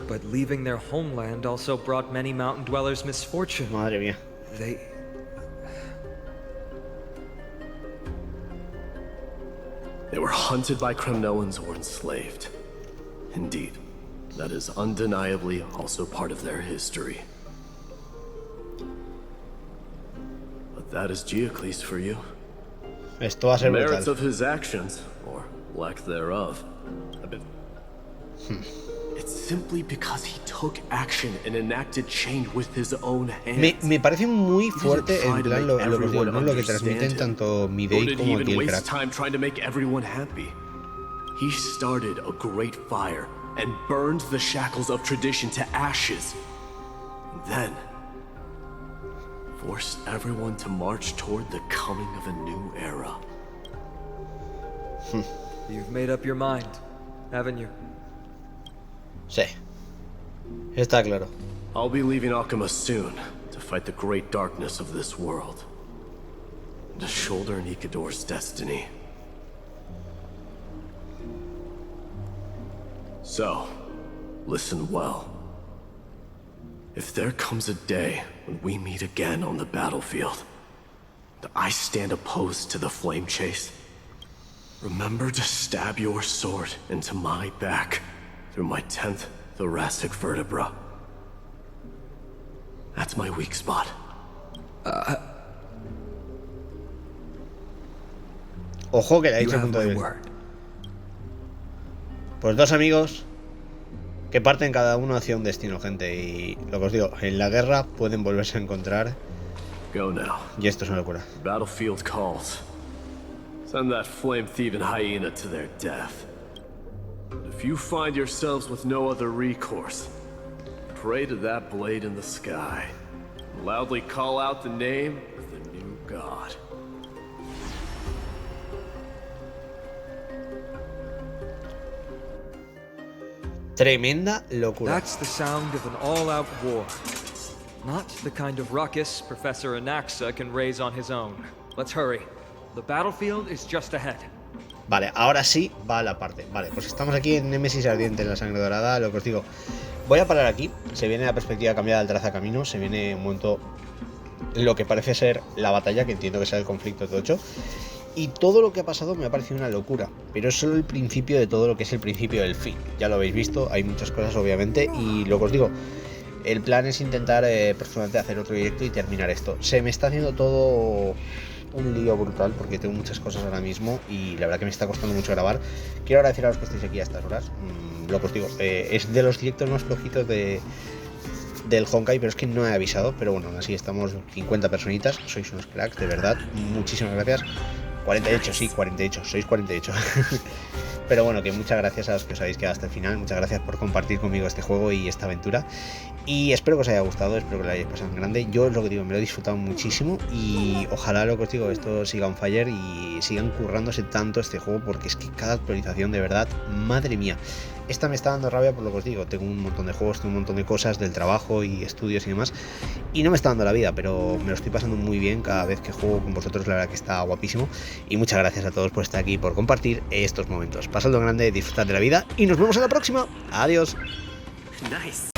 But leaving their homeland also brought many mountain dwellers misfortune. Madre mía. They were hunted by Kremnoans or enslaved. Indeed, that is undeniably also part of their history. But that is Geocles for you. Esto va a ser the merits brutal. of his actions, or lack thereof, have been... It's simply because he took action and enacted change with his own hands. Me parece muy fuerte en plan lo que transmiten tanto Midei como aquí el crack. Time trying to make everyone happy. He started a great fire and burned the shackles of tradition to ashes. And then forced everyone to march toward the coming of a new era. You've made up your mind, haven't you? Sí. Está claro. I'll be leaving Oqueima soon to fight the great darkness of this world. And to shoulder Nikador's destiny. So, listen well. If there comes a day when we meet again on the battlefield, and I stand opposed to the flame chase, remember to stab your sword into my back through my 10th thoracic vertebra. That's my weak spot. Ojo que le ha dicho punto de vista. Pues dos amigos que parten cada uno hacia un destino, gente. Y lo que os digo, en la guerra pueden volverse a encontrar. Go now. Y esto es una locura. Battlefield calls. Send that flame-thieving hyena to their death. If you find yourselves with no other recourse, pray to that blade in the sky. And loudly call out the name of the new god. Tremenda locura. That's the sound of an all-out war. Not the kind of ruckus Professor Anaxa can raise on his own. Let's hurry. The battlefield is just ahead. Vale, ahora sí va la parte. Vale, pues estamos aquí en Némesis Ardiente, en la sangre dorada. Lo que os digo, voy a parar aquí. Se viene la perspectiva cambiada del trazacaminos. Se viene un momento, lo que parece ser la batalla, que entiendo que sea el conflicto de 8. Y todo lo que ha pasado me ha parecido una locura. Pero es solo el principio de todo lo que es el principio del fin. Ya lo habéis visto, hay muchas cosas obviamente. Y lo que os digo, el plan es intentar personalmente hacer otro directo y terminar esto. Se me está haciendo todo un lío brutal porque tengo muchas cosas ahora mismo y la verdad que me está costando mucho grabar. Quiero agradecer a los que estáis aquí a estas horas. Lo que os digo, es de los directos más flojitos del Honkai, pero es que no he avisado. Pero bueno, aún así estamos 50 personitas. Sois unos cracks, de verdad. Muchísimas gracias. 48, sí, 48, sois 48. Pero bueno, que muchas gracias a los que os habéis quedado hasta el final. Muchas gracias por compartir conmigo este juego y esta aventura. Y espero que os haya gustado, espero que lo hayáis pasado en grande. Yo lo que digo, me lo he disfrutado muchísimo. Y ojalá, lo que os digo, esto siga on fire y sigan currándose tanto este juego, porque es que cada actualización, de verdad, madre mía. Esta me está dando rabia por lo que os digo. Tengo un montón de juegos, tengo un montón de cosas del trabajo y estudios y demás. Y no me está dando la vida, pero me lo estoy pasando muy bien cada vez que juego con vosotros. La verdad que está guapísimo. Y muchas gracias a todos por estar aquí, por compartir estos momentos. Pasadlo grande, disfrutad de la vida y nos vemos en la próxima. Adiós. Nice.